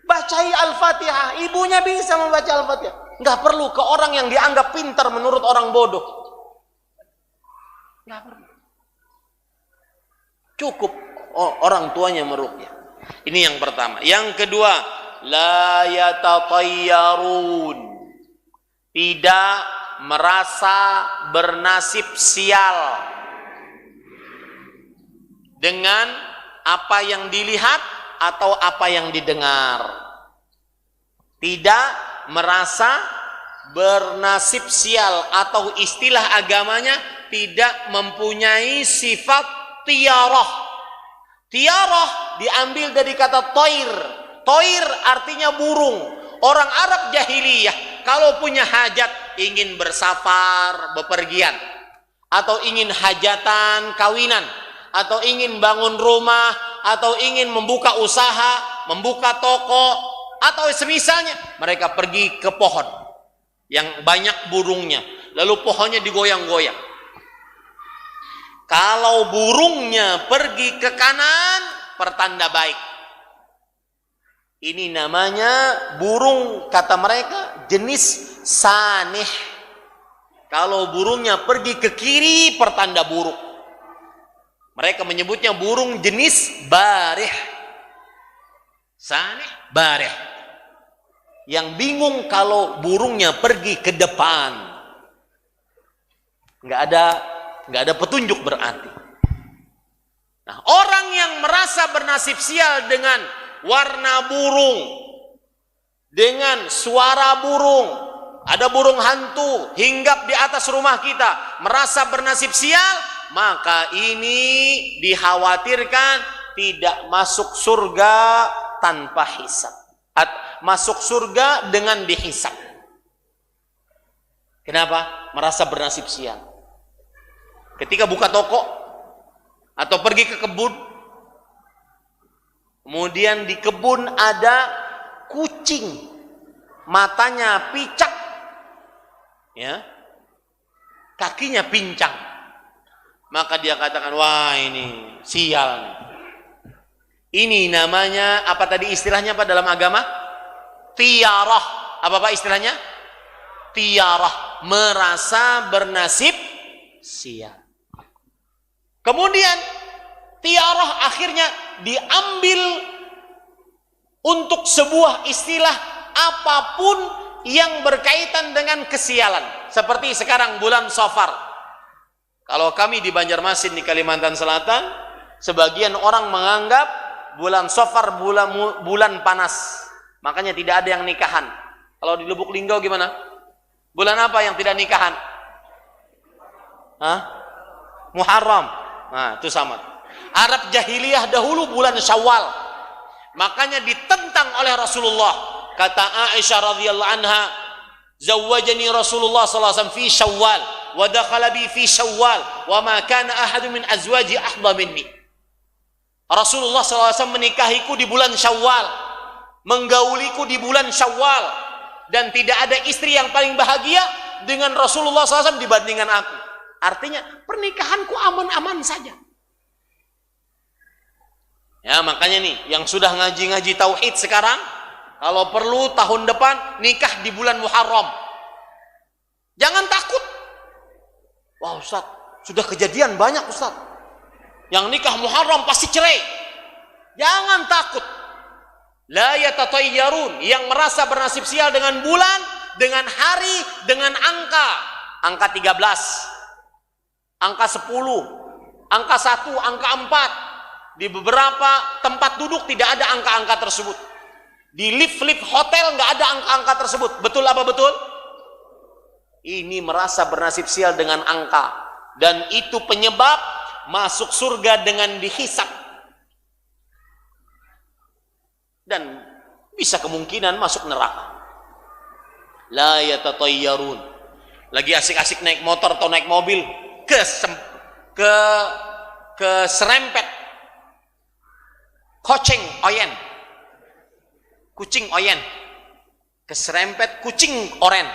[SPEAKER 1] bacai Al-Fatihah. Ibunya bisa membaca Al-Fatihah. Nggak perlu ke orang yang dianggap pintar menurut orang bodoh. Nggak perlu. Cukup orang tuanya meruqyah. Ini yang pertama. Yang kedua, la yatatayyarun. Tidak merasa bernasib sial dengan apa yang dilihat atau apa yang didengar. Tidak merasa bernasib sial, atau istilah agamanya tidak mempunyai sifat tiarah. Tiarah diambil dari kata toir. Toir artinya burung. Orang Arab jahiliyah kalau punya hajat, ingin bersafar, bepergian, atau ingin hajatan, kawinan, atau ingin bangun rumah, atau ingin membuka usaha, membuka toko, atau semisalnya, mereka pergi ke pohon yang banyak burungnya, lalu pohonnya digoyang-goyang. Kalau burungnya pergi ke kanan, pertanda baik. Ini namanya burung, kata mereka, jenis sanih. Kalau burungnya pergi ke kiri, pertanda buruk. Mereka menyebutnya burung jenis barih. Sanih, barih. yang bingung kalau burungnya pergi ke depan. Nggak ada petunjuk berarti. Nah, orang yang merasa bernasib sial dengan warna burung, dengan suara burung, ada burung hantu hinggap di atas rumah kita, merasa bernasib sial, maka ini dikhawatirkan tidak masuk surga tanpa hisab. Masuk surga dengan dihisab. Kenapa? Merasa bernasib sial. Ketika buka toko atau pergi ke kebun, kemudian di kebun ada kucing, matanya picak, ya, kakinya pincang, maka dia katakan, wah ini sial. Ini namanya apa tadi istilahnya Pak dalam agama? Tiarah. Apa Pak istilahnya? Tiarah, merasa bernasib sial. Kemudian tiarah akhirnya diambil untuk sebuah istilah apapun yang berkaitan dengan kesialan. Seperti sekarang bulan Safar. Kalau kami di Banjarmasin di Kalimantan Selatan, sebagian orang menganggap bulan Safar bulan panas, makanya tidak ada yang nikahan. Kalau di Lubuk Linggau gimana? Bulan apa yang tidak nikahan? Muharram. Nah, itu sama. Arab jahiliyah dahulu bulan Syawal, makanya ditentang oleh Rasulullah. Kata Aisyah radhiyallahu anha, zawwajani Rasulullah sallallahu alaihi wasallam fi Syawal wa dakhala bi fi Syawal wa ma kana ahadun min azwaji ahdha minni. Rasulullah SAW menikahiku di bulan Syawal, menggauliku di bulan Syawal, dan tidak ada istri yang paling bahagia dengan Rasulullah SAW dibandingkan aku. Artinya pernikahanku aman-aman saja. Ya, makanya nih yang sudah ngaji-ngaji tauhid sekarang, kalau perlu tahun depan nikah di bulan Muharram. Jangan takut. Wah Ustaz, sudah kejadian banyak Ustaz. Yang nikah Muharram pasti cerai. Jangan takut. La yatatayyarun, yang merasa bernasib sial dengan bulan, dengan hari, dengan angka. Angka 13, angka 10, angka 1, angka 4. Di beberapa tempat duduk tidak ada angka-angka tersebut. Di lift-lift hotel nggak ada angka-angka tersebut. Betul apa betul? Ini merasa bernasib sial dengan angka. Dan itu penyebab masuk surga dengan dihisab, dan bisa kemungkinan masuk neraka. La yatatayyarun, lagi asik-asik naik motor atau naik mobil ke serempet kucing oyen, keserempet kucing oren.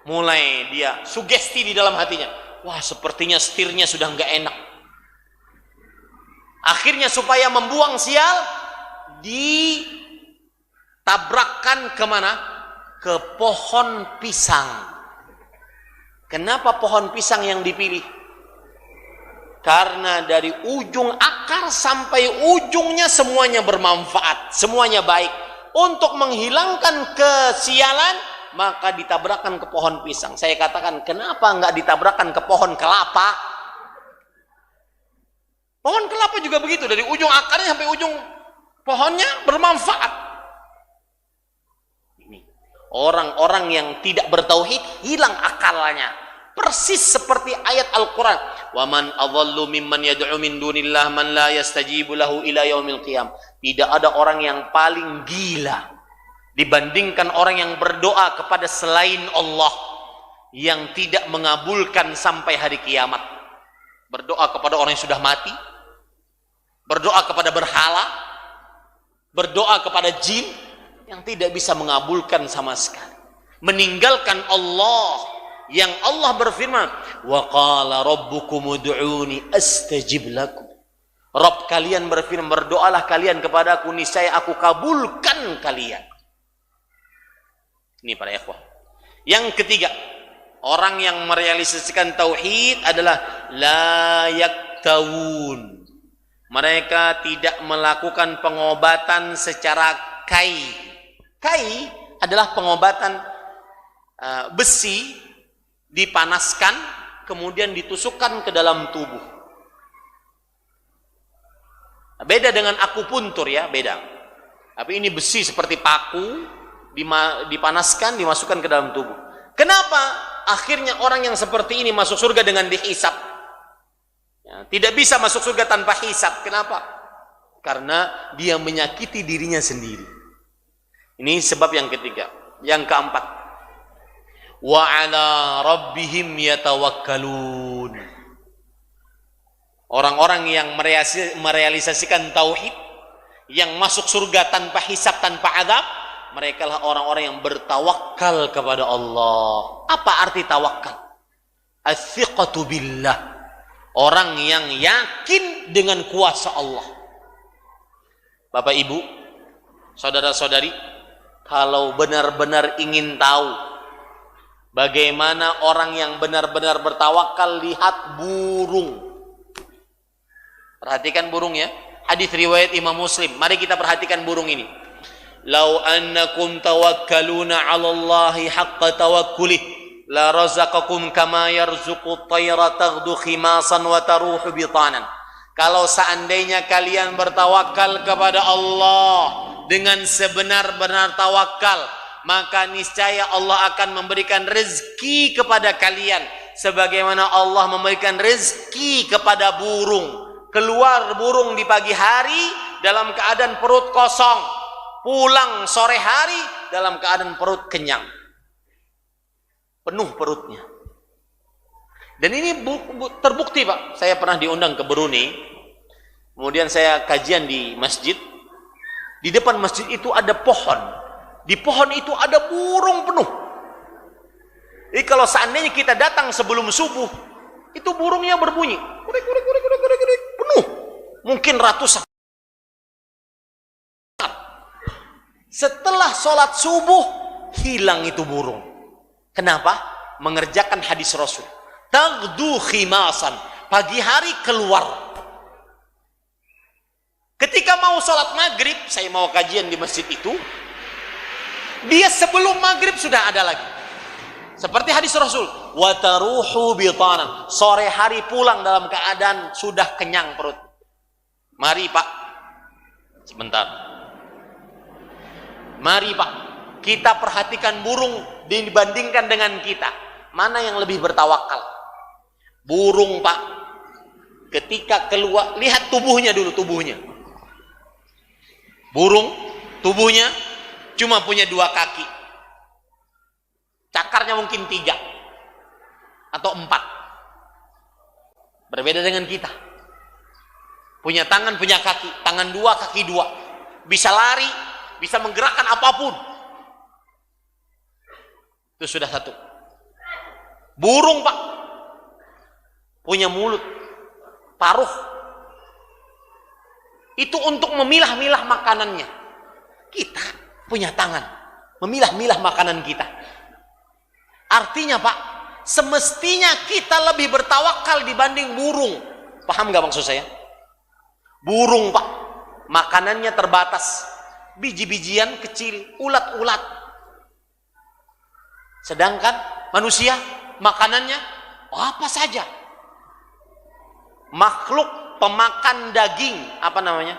[SPEAKER 1] Mulai dia sugesti di dalam hatinya, wah sepertinya setirnya sudah nggak enak. Akhirnya supaya membuang sial, ditabrakkan kemana? Ke pohon pisang. Kenapa pohon pisang yang dipilih? Karena dari ujung akar sampai ujungnya semuanya bermanfaat, semuanya baik. Untuk menghilangkan kesialan, maka ditabrakkan ke pohon pisang. Saya katakan, kenapa nggak ditabrakkan ke pohon kelapa? Pohon kelapa juga begitu, dari ujung akarnya sampai ujung pohonnya bermanfaat. Ini orang-orang yang tidak bertauhid hilang akalnya. Persis seperti ayat Al-Quran, wa man adhallu mimman yad'u min dunillah man la yastajibu lahu ila yaumil qiyam. Tidak ada orang yang paling gila dibandingkan orang yang berdoa kepada selain Allah, yang tidak mengabulkan sampai hari kiamat. Berdoa kepada orang yang sudah mati, berdoa kepada berhala, berdoa kepada jin, yang tidak bisa mengabulkan sama sekali. Meninggalkan Allah, yang Allah berfirman, wa qala rabbukum ud'uni astajib lakum. Rabb kalian berfirman, berdoalah kalian kepadaku, niscaya aku kabulkan kalian. Ini para ikhwah. Yang ketiga, orang yang merealisasikan tauhid adalah la yaktawun. Mereka tidak melakukan pengobatan secara Kai adalah pengobatan besi dipanaskan kemudian ditusukkan ke dalam tubuh. Beda dengan akupuntur ya, beda. Tapi ini besi seperti paku dipanaskan dimasukkan ke dalam tubuh. Kenapa akhirnya orang yang seperti ini masuk surga dengan dihisap? Ya, tidak bisa masuk surga tanpa hisap. Kenapa? Karena dia menyakiti dirinya sendiri. Ini sebab yang ketiga. Yang keempat, wa ala rabbihim yatawakkalun. Orang-orang yang merealisasikan tauhid, yang masuk surga tanpa hisab, tanpa azab, mereka lah orang-orang yang bertawakal kepada Allah. Apa arti tawakal? As-siqatu billah. Orang yang yakin dengan kuasa Allah. Bapak Ibu, saudara-saudari, kalau benar-benar ingin tahu bagaimana orang yang benar-benar bertawakal, lihat burung. Perhatikan burung ya. Hadis riwayat Imam Muslim. Mari kita perhatikan burung ini. Lau annakum tawakkaluna 'ala Allahi haqqa tawakkulih la razaqakum kama yarzuqu at-tayra taghdu khimasan wa taruhu bitanan. Kalau seandainya kalian bertawakal kepada Allah dengan sebenar-benar tawakal, maka niscaya Allah akan memberikan rezeki kepada kalian sebagaimana Allah memberikan rezeki kepada burung. Keluar burung di pagi hari dalam keadaan perut kosong, pulang sore hari dalam keadaan perut kenyang, penuh perutnya. Dan ini terbukti Pak. Saya pernah diundang ke Brunei, kemudian saya kajian di masjid. Di depan masjid itu ada pohon, di pohon itu ada burung penuh. Jadi kalau seandainya kita datang sebelum subuh, itu burungnya berbunyi, kurik, penuh, mungkin ratusan. Setelah sholat subuh, hilang itu burung. Kenapa? Mengerjakan hadis Rasul. Taghdu khimasan, pagi hari keluar. Ketika mau sholat maghrib, saya mau kajian di masjid itu, dia sebelum maghrib sudah ada lagi. Seperti hadis Rasul, wa taruhu bitanan, sore hari pulang dalam keadaan sudah kenyang perut. Mari Pak, sebentar. Mari Pak, kita perhatikan burung dibandingkan dengan kita. Mana yang lebih bertawakal? Burung Pak, ketika keluar, lihat tubuhnya dulu, tubuhnya. Burung, tubuhnya cuma punya 2 kaki. Cakarnya mungkin 3 atau 4. Berbeda dengan kita. Punya tangan, punya kaki. Tangan 2, kaki 2. Bisa lari, bisa menggerakkan apapun. Itu sudah satu. Burung Pak, punya mulut, paruh. Itu untuk memilah-milah makanannya. Kita punya tangan, memilah-milah makanan kita. Artinya Pak, semestinya kita lebih bertawakal dibanding burung. Paham gak maksud saya? Burung Pak, makanannya terbatas, biji-bijian kecil, ulat-ulat. Sedangkan manusia, makanannya apa saja. Makhluk pemakan daging, apa namanya?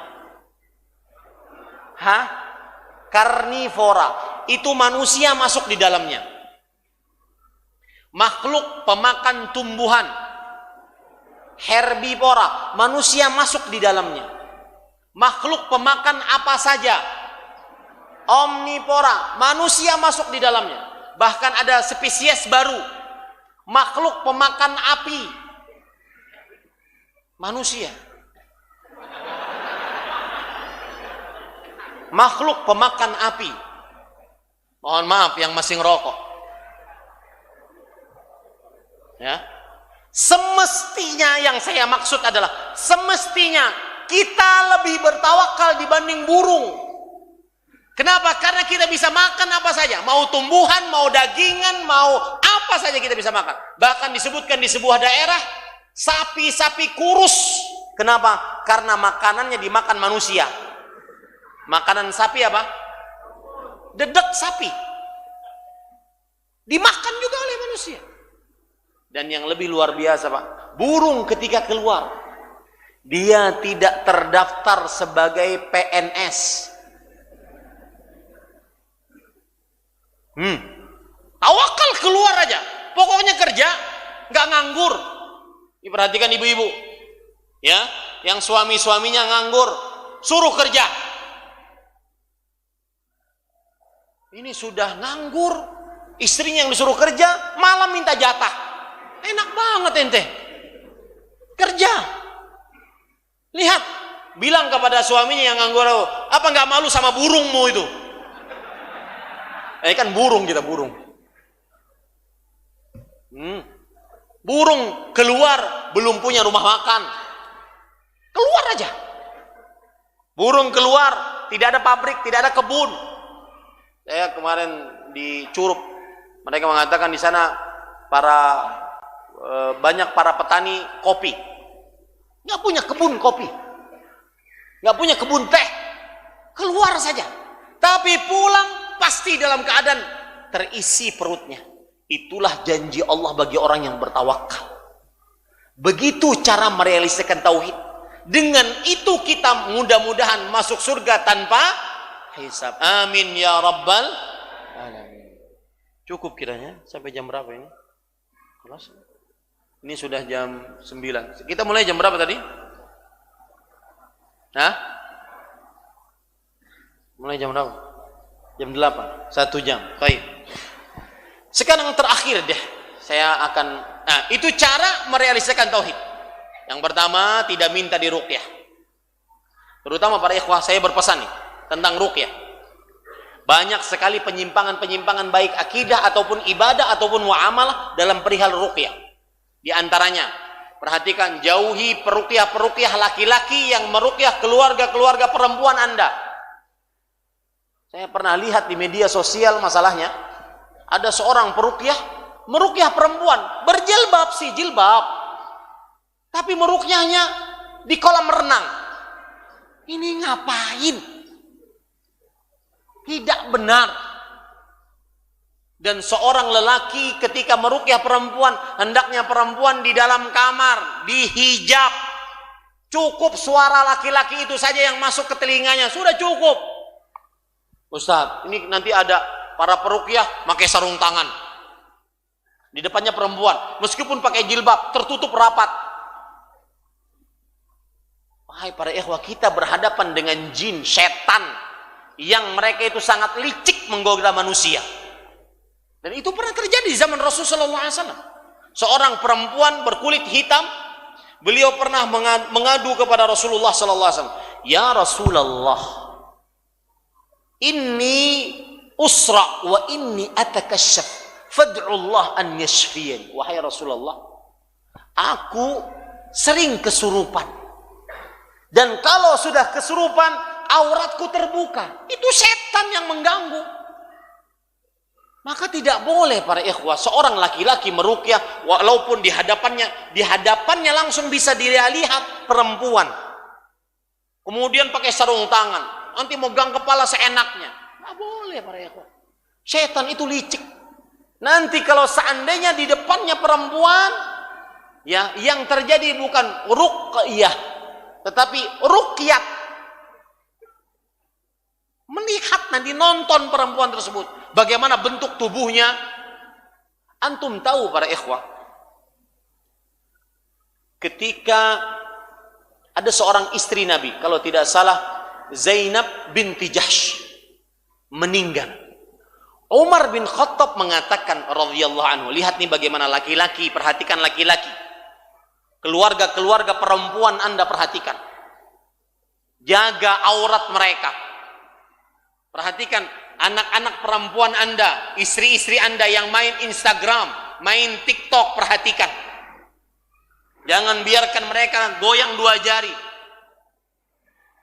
[SPEAKER 1] Karnivora. Itu manusia masuk di dalamnya. Makhluk pemakan tumbuhan, herbivora, manusia masuk di dalamnya. Makhluk pemakan apa saja, omnivora, manusia masuk di dalamnya. Bahkan ada spesies baru, makhluk pemakan api, manusia. Makhluk pemakan api. Mohon maaf yang masih ngerokok. Ya. Semestinya yang saya maksud adalah semestinya kita lebih bertawakal dibanding burung. Kenapa? Karena kita bisa makan apa saja, mau tumbuhan, mau dagingan, mau apa saja kita bisa makan. Bahkan disebutkan di sebuah daerah sapi-sapi kurus. Kenapa? Karena makanannya dimakan manusia. Makanan sapi apa? dedek sapi. Dimakan juga oleh manusia. Dan yang lebih luar biasa, Pak, burung ketika keluar, dia tidak terdaftar sebagai PNS. Tawakal keluar aja. Pokoknya kerja, nggak nganggur. Diperhatikan ibu-ibu, ya, yang suami-suaminya nganggur, suruh kerja. Ini sudah nganggur, istrinya yang disuruh kerja, malam minta jatah. Enak banget ente. Kerja. Lihat, bilang kepada suaminya yang nganggur, apa nggak malu sama burungmu itu? Kan burung kita, burung. Burung keluar belum punya rumah makan. Keluar aja. Burung keluar, tidak ada pabrik, tidak ada kebun. Saya kemarin di Curup, mereka mengatakan di sana banyak para petani kopi, nggak punya kebun kopi, nggak punya kebun teh, keluar saja. Tapi pulang pasti dalam keadaan terisi perutnya. Itulah janji Allah bagi orang yang bertawakal. Begitu cara merealisasikan tauhid. Dengan itu kita mudah-mudahan masuk surga tanpa hisab. Amin ya rabbal alamin. Cukup kiranya sampai jam berapa ini? Kelas. Ini sudah jam 9. Kita mulai jam berapa tadi? Mulai jam berapa? Jam 8. 1 jam. Baik. Sekarang terakhir deh, saya akan, itu cara merealisasikan tauhid. Yang pertama, tidak minta diruqyah. Terutama para ikhwah, saya berpesan nih tentang ruqyah. Banyak sekali penyimpangan-penyimpangan baik akidah ataupun ibadah ataupun muamalah dalam perihal ruqyah. Di antaranya, perhatikan, jauhi peruqyah-peruqyah laki-laki yang meruqyah keluarga-keluarga perempuan Anda. Saya pernah lihat di media sosial masalahnya, ada seorang peruqyah meruqyah perempuan berjilbab, jilbab, tapi meruqyahnya di kolam renang. Ini ngapain? Tidak benar. Dan seorang lelaki ketika meruqyah perempuan, hendaknya perempuan di dalam kamar, dihijab. Cukup suara laki-laki itu saja yang masuk ke telinganya, sudah cukup. Ustaz, ini nanti ada para peruqyah pakai sarung tangan. Di depannya perempuan, meskipun pakai jilbab, tertutup rapat. Wahai para ikhwah, kita berhadapan dengan jin, setan, yang mereka itu sangat licik menggoda manusia. Dan itu pernah terjadi di zaman Rasulullah SAW. Seorang perempuan berkulit hitam, beliau pernah mengadu kepada Rasulullah SAW. Ya Rasulullah, inni usra wa inni atakashaf, fad'ullah an yashfiyan. Wahai Rasulullah, aku sering kesurupan, dan kalau sudah kesurupan auratku terbuka. Itu setan yang mengganggu. Maka tidak boleh para ikhwah seorang laki-laki meruqyah walaupun di hadapannya langsung bisa dilihat perempuan. Kemudian pakai sarung tangan, nanti megang kepala seenaknya. Nggak boleh para ikhwah. Setan itu licik. Nanti kalau seandainya di depannya perempuan, ya, yang terjadi bukan ruqyah, tetapi ruqyat. Melihat nanti, nonton perempuan tersebut, bagaimana bentuk tubuhnya. Antum tahu para ikhwah, ketika ada seorang istri Nabi, kalau tidak salah Zainab binti Jahsh, meninggal. Umar bin Khattab mengatakan radhiyallahu anhu, lihat nih bagaimana laki-laki, perhatikan laki-laki, keluarga-keluarga perempuan Anda perhatikan, jaga aurat mereka. Perhatikan anak-anak perempuan Anda, istri-istri Anda yang main Instagram, main TikTok, perhatikan. Jangan biarkan mereka goyang 2 jari.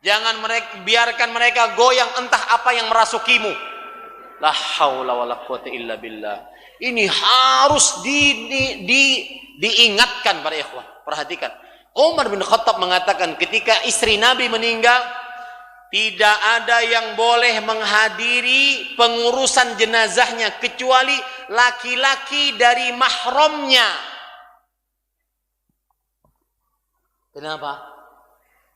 [SPEAKER 1] Jangan biarkan mereka goyang entah apa yang merasukimu. La haula wala quwata illa billah. Ini harus diingatkan para ikhwah. Perhatikan. Umar bin Khattab mengatakan ketika istri Nabi meninggal, tidak ada yang boleh menghadiri pengurusan jenazahnya kecuali laki-laki dari mahramnya. Kenapa?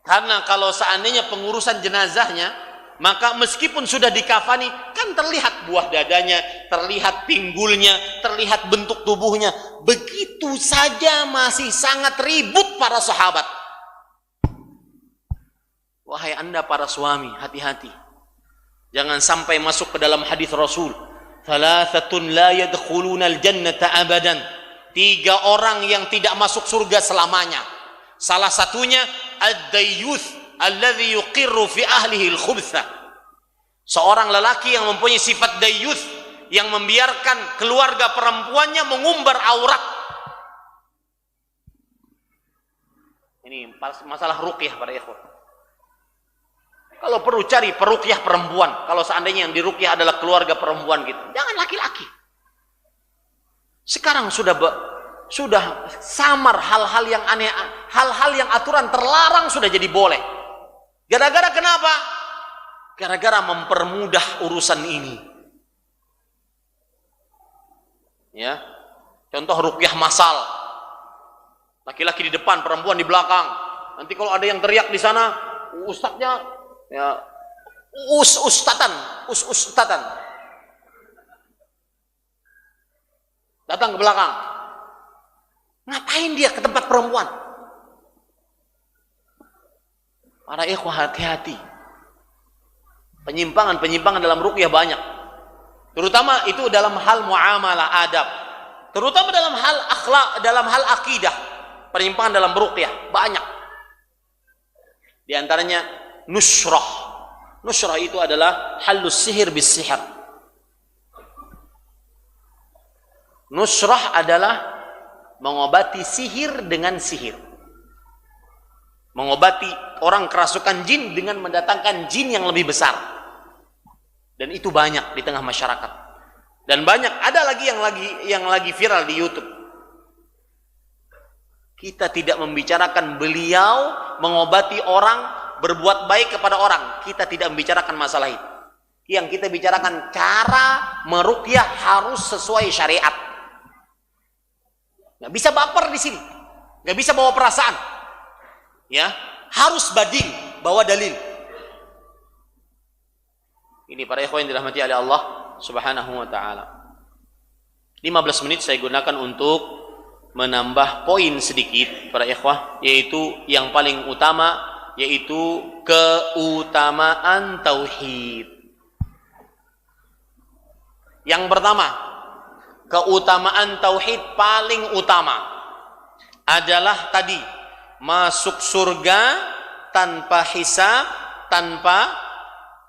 [SPEAKER 1] Karena kalau seandainya pengurusan jenazahnya, maka meskipun sudah dikafani, kan terlihat buah dadanya, terlihat pinggulnya, terlihat bentuk tubuhnya. Begitu saja masih sangat ribut para sahabat. Wahai anda para suami, hati-hati. Jangan sampai masuk ke dalam hadis Rasul. Thalathatun la yadkhulunal jannata abadan. 3 orang yang tidak masuk surga selamanya. Salah satunya ad-dayyuth alladhi yuqirru fi ahlihi al-khubtha. Seorang lelaki yang mempunyai sifat dayyuth, yang membiarkan keluarga perempuannya mengumbar aurat. Ini masalah ruqyah para ikhwan. Kalau perlu cari peruqyah perempuan. Kalau seandainya yang diruqyah adalah keluarga perempuan gitu, jangan laki-laki. Sekarang sudah samar hal-hal yang aneh, hal-hal yang aturan terlarang sudah jadi boleh. Gara-gara kenapa? Gara-gara mempermudah urusan ini. Ya, contoh ruqyah massal. Laki-laki di depan, perempuan di belakang. Nanti kalau ada yang teriak di sana, ustadznya ya ustatan datang ke belakang. Ngapain dia ke tempat perempuan? Para ikhwah, hati-hati. Penyimpangan dalam ruqyah banyak. Terutama itu dalam hal muamalah, adab. Terutama dalam hal akhlak, dalam hal akidah. Penyimpangan dalam ruqyah banyak. Di antaranya nusrah. Nusrah itu adalah halus sihir bis sihir. Nusrah adalah mengobati sihir dengan sihir. Mengobati orang kerasukan jin dengan mendatangkan jin yang lebih besar. Dan itu banyak di tengah masyarakat. Dan banyak, ada lagi yang lagi viral di YouTube. Kita tidak membicarakan beliau mengobati orang, berbuat baik kepada orang. Kita tidak membicarakan masalah itu. Yang kita bicarakan cara meruqyah harus sesuai syariat. Nggak bisa baper di sini, nggak bisa bawa perasaan. Ya, harus bading, bawa dalil. Ini para ikhwan yang dirahmati oleh Allah Subhanahu wa taala. 15 menit saya gunakan untuk menambah poin sedikit para ikhwah, yaitu yang paling utama, yaitu keutamaan tauhid. Yang pertama, keutamaan tauhid paling utama adalah tadi, masuk surga tanpa hisab, tanpa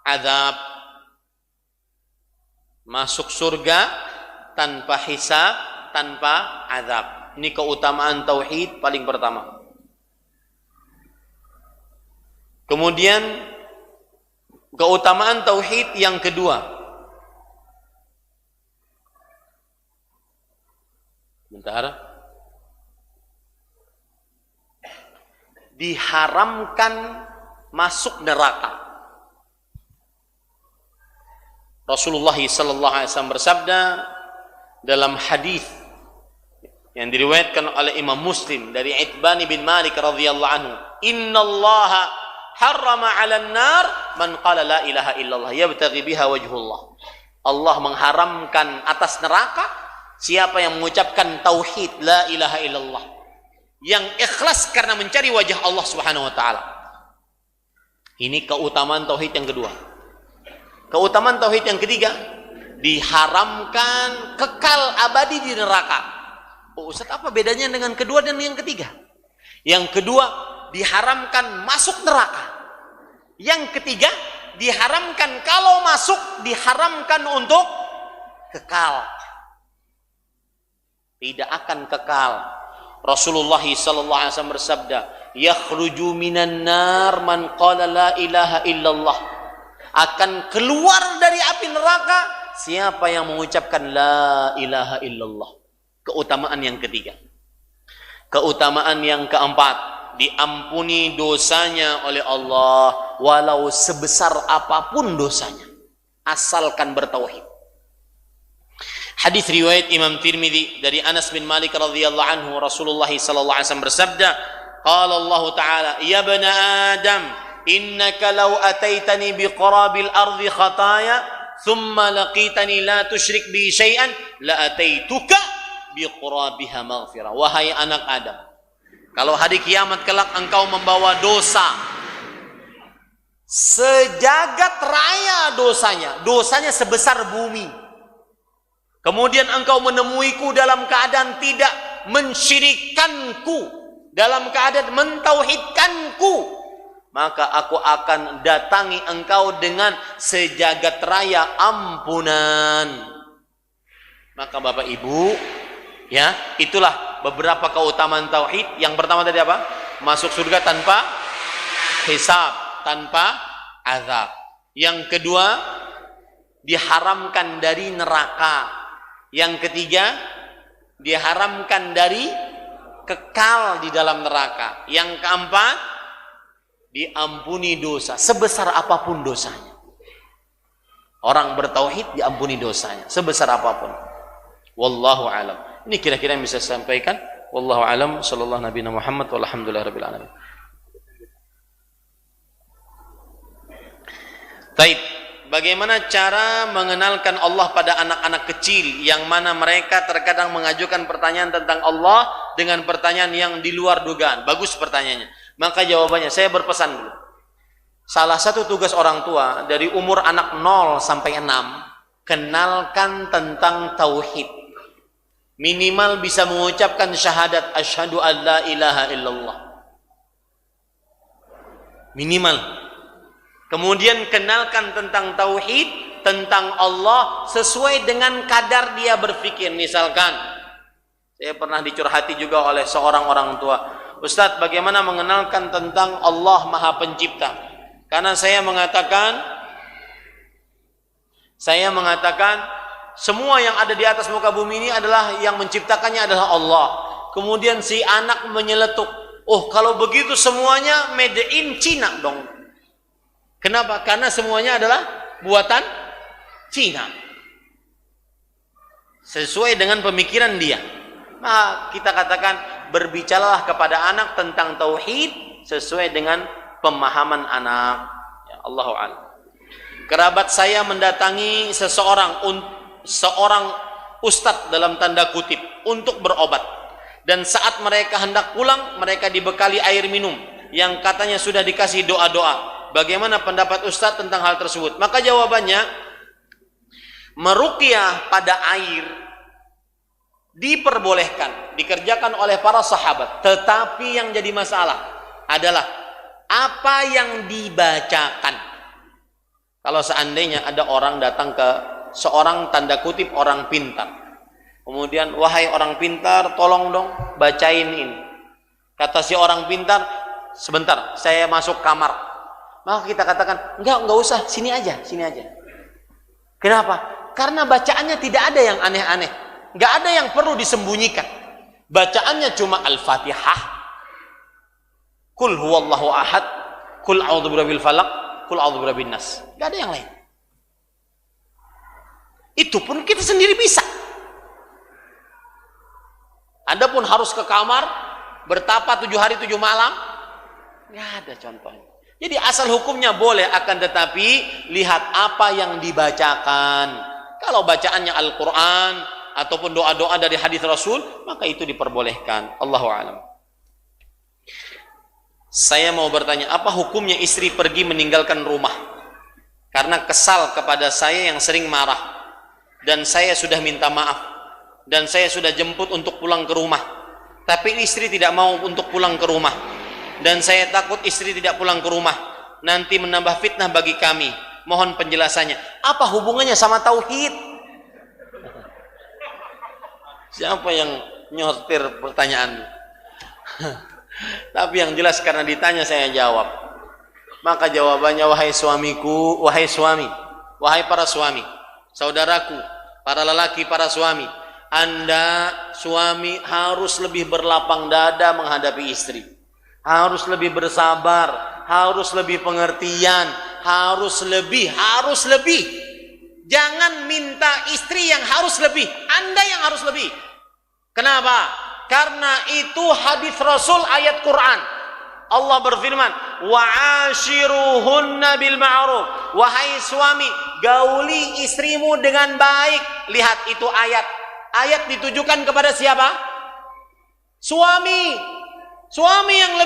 [SPEAKER 1] azab. Masuk surga tanpa hisab, tanpa azab. Ini keutamaan tauhid paling pertama. Kemudian keutamaan tauhid yang kedua, bentar, diharamkan masuk neraka. Rasulullah sallallahu alaihi wasallam bersabda dalam hadis yang diriwayatkan oleh Imam Muslim dari Itban bin Malik radhiyallahu anhu, innallaha harrama 'alan nar man qala la ilaha illallah yabtaghi biha wajhullah. Allah mengharamkan atas neraka siapa yang mengucapkan tauhid la ilaha illallah, yang ikhlas karena mencari wajah Allah Subhanahu wa taala. Ini keutamaan tauhid yang kedua. Keutamaan tauhid yang ketiga, diharamkan kekal abadi di neraka. Oh Ustaz, apa bedanya dengan kedua dan yang ketiga? Yang kedua diharamkan masuk neraka. Yang ketiga diharamkan kalau masuk diharamkan untuk kekal. Tidak akan kekal. Rasulullah sallallahu alaihi wasallam bersabda, "Yakhruju minan nar man qala la ilaha illallah." Akan keluar dari api neraka siapa yang mengucapkan la ilaha illallah. Keutamaan yang ketiga. Keutamaan yang keempat, diampuni dosanya oleh Allah walau sebesar apapun dosanya, asalkan bertauhid. Hadis riwayat Imam Tirmidzi dari Anas bin Malik radhiyallahu anhu, Rasulullah sallallahu alaihi wasallam bersabda, qala Allah taala, ya bani Adam, innaka law ataitani biqarabil ardi khataya thumma laqitani la tusyrik bi syai'an la ataituka biqarabiha maghfirah. Wahai anak Adam, kalau hari kiamat kelak engkau membawa dosa sejagat raya, dosanya sebesar bumi, kemudian engkau menemuiku dalam keadaan tidak mensyirikanku, dalam keadaan mentauhidkanku, maka aku akan datangi engkau dengan sejagat raya ampunan. Maka Bapak Ibu, ya, itulah beberapa keutamaan tauhid. Yang pertama tadi apa? Masuk surga tanpa hisab, tanpa azab. Yang kedua, diharamkan dari neraka. Yang ketiga, diharamkan dari kekal di dalam neraka. Yang keempat, diampuni dosa sebesar apapun dosanya. Orang bertauhid diampuni dosanya sebesar apapun. Wallahu alam. Ini kira-kira yang bisa saya sampaikan. Wallahu alam. Sallallahu nabiyana Muhammad walhamdulillahirabbil alamin. Taib. Bagaimana cara mengenalkan Allah pada anak-anak kecil yang mana mereka terkadang mengajukan pertanyaan tentang Allah dengan pertanyaan yang di luar dugaan. Bagus pertanyaannya. Maka jawabannya, saya berpesan dulu. Salah satu tugas orang tua dari umur anak 0 sampai 6, kenalkan tentang tauhid. Minimal bisa mengucapkan syahadat asyhadu an la ilaha illallah. Minimal. Kemudian kenalkan tentang tauhid, tentang Allah sesuai dengan kadar dia berpikir. Misalkan, saya pernah dicurhati juga oleh seorang orang tua, Ustadz, bagaimana mengenalkan tentang Allah Maha Pencipta? Karena saya mengatakan semua yang ada di atas muka bumi ini adalah yang menciptakannya adalah Allah. Kemudian si anak menyeletuk, oh kalau begitu semuanya made in Cina dong. Kenapa? Karena semuanya adalah buatan Cina. Sesuai dengan pemikiran dia. Nah, kita katakan berbicaralah kepada anak tentang tauhid sesuai dengan pemahaman anak. Ya, Allahu a'lam. Kerabat saya mendatangi seorang ustadz dalam tanda kutip untuk berobat. Dan saat mereka hendak pulang, mereka dibekali air minum yang katanya sudah dikasih doa-doa. Bagaimana pendapat Ustadz tentang hal tersebut? Maka jawabannya, meruqyah pada air diperbolehkan, dikerjakan oleh para sahabat. Tetapi yang jadi masalah adalah apa yang dibacakan. Kalau seandainya ada orang datang ke seorang tanda kutip orang pintar, kemudian, wahai orang pintar, tolong dong bacain ini. Kata si orang pintar, sebentar, saya masuk kamar. Maka kita katakan, enggak usah, sini aja. Kenapa? Karena bacaannya tidak ada yang aneh-aneh. Enggak ada yang perlu disembunyikan. Bacaannya cuma Al-Fatihah, Qul huwallahu ahad, Qul a'udzu birabbil falaq, Qul a'udzu birabbin nas. Enggak ada yang lain. Itu pun kita sendiri bisa. Adapun harus ke kamar, bertapa 7 hari 7 malam, enggak ada contohnya. Jadi asal hukumnya boleh, akan tetapi lihat apa yang dibacakan. Kalau bacaannya Al-Quran ataupun doa-doa dari hadis Rasul, maka itu diperbolehkan. Allahu a'lam. Saya mau bertanya, apa hukumnya istri pergi meninggalkan rumah karena kesal kepada saya yang sering marah, dan saya sudah minta maaf, dan saya sudah jemput untuk pulang ke rumah, tapi istri tidak mau untuk pulang ke rumah, dan saya takut istri tidak pulang ke rumah nanti menambah fitnah bagi kami. Mohon penjelasannya. Apa hubungannya sama tauhid? Siapa yang nyortir pertanyaan? Tapi yang jelas karena ditanya saya jawab. Maka jawabannya, wahai suamiku, wahai suami, wahai para suami, saudaraku, para lelaki, para suami, Anda suami harus lebih berlapang dada menghadapi istri. harus lebih bersabar, harus lebih pengertian, harus lebih. Jangan minta istri yang harus lebih, Anda yang harus lebih. Kenapa? Karena itu hadis Rasul, ayat Quran. Allah berfirman, wa'ashiruhunna bil ma'ruf. Wahai suami, gauli istrimu dengan baik. Lihat itu ayat. Ayat ditujukan kepada siapa? Suami. Suami yang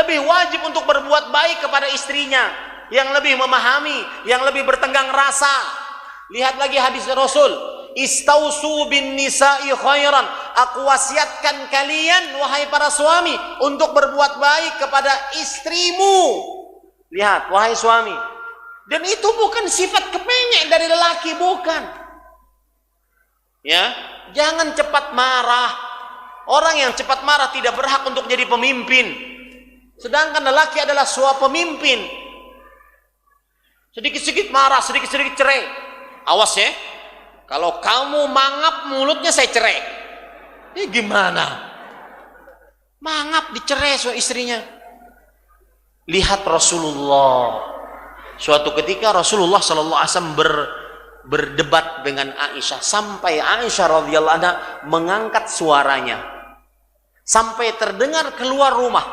[SPEAKER 1] lebih wajib untuk berbuat baik kepada istrinya, yang lebih memahami, yang lebih bertenggang rasa. Lihat lagi hadis Rasul, istausu bin nisa'i khairan. Aku wasiatkan kalian wahai para suami untuk berbuat baik kepada istrimu. Lihat wahai suami. Dan itu bukan sifat kepenyek dari lelaki, bukan. Ya, jangan cepat marah. Orang yang cepat marah tidak berhak untuk jadi pemimpin. Sedangkan lelaki adalah suami pemimpin. Sedikit-sedikit marah, sedikit-sedikit cerai. Awas ya. Kalau kamu mangap mulutnya saya cerai. Ini gimana? Mangap dicerai istrinya. Lihat Rasulullah. Suatu ketika Rasulullah sallallahu alaihi wasallam berdebat dengan Aisyah sampai Aisyah radhiyallahu anha mengangkat suaranya sampai terdengar keluar rumah.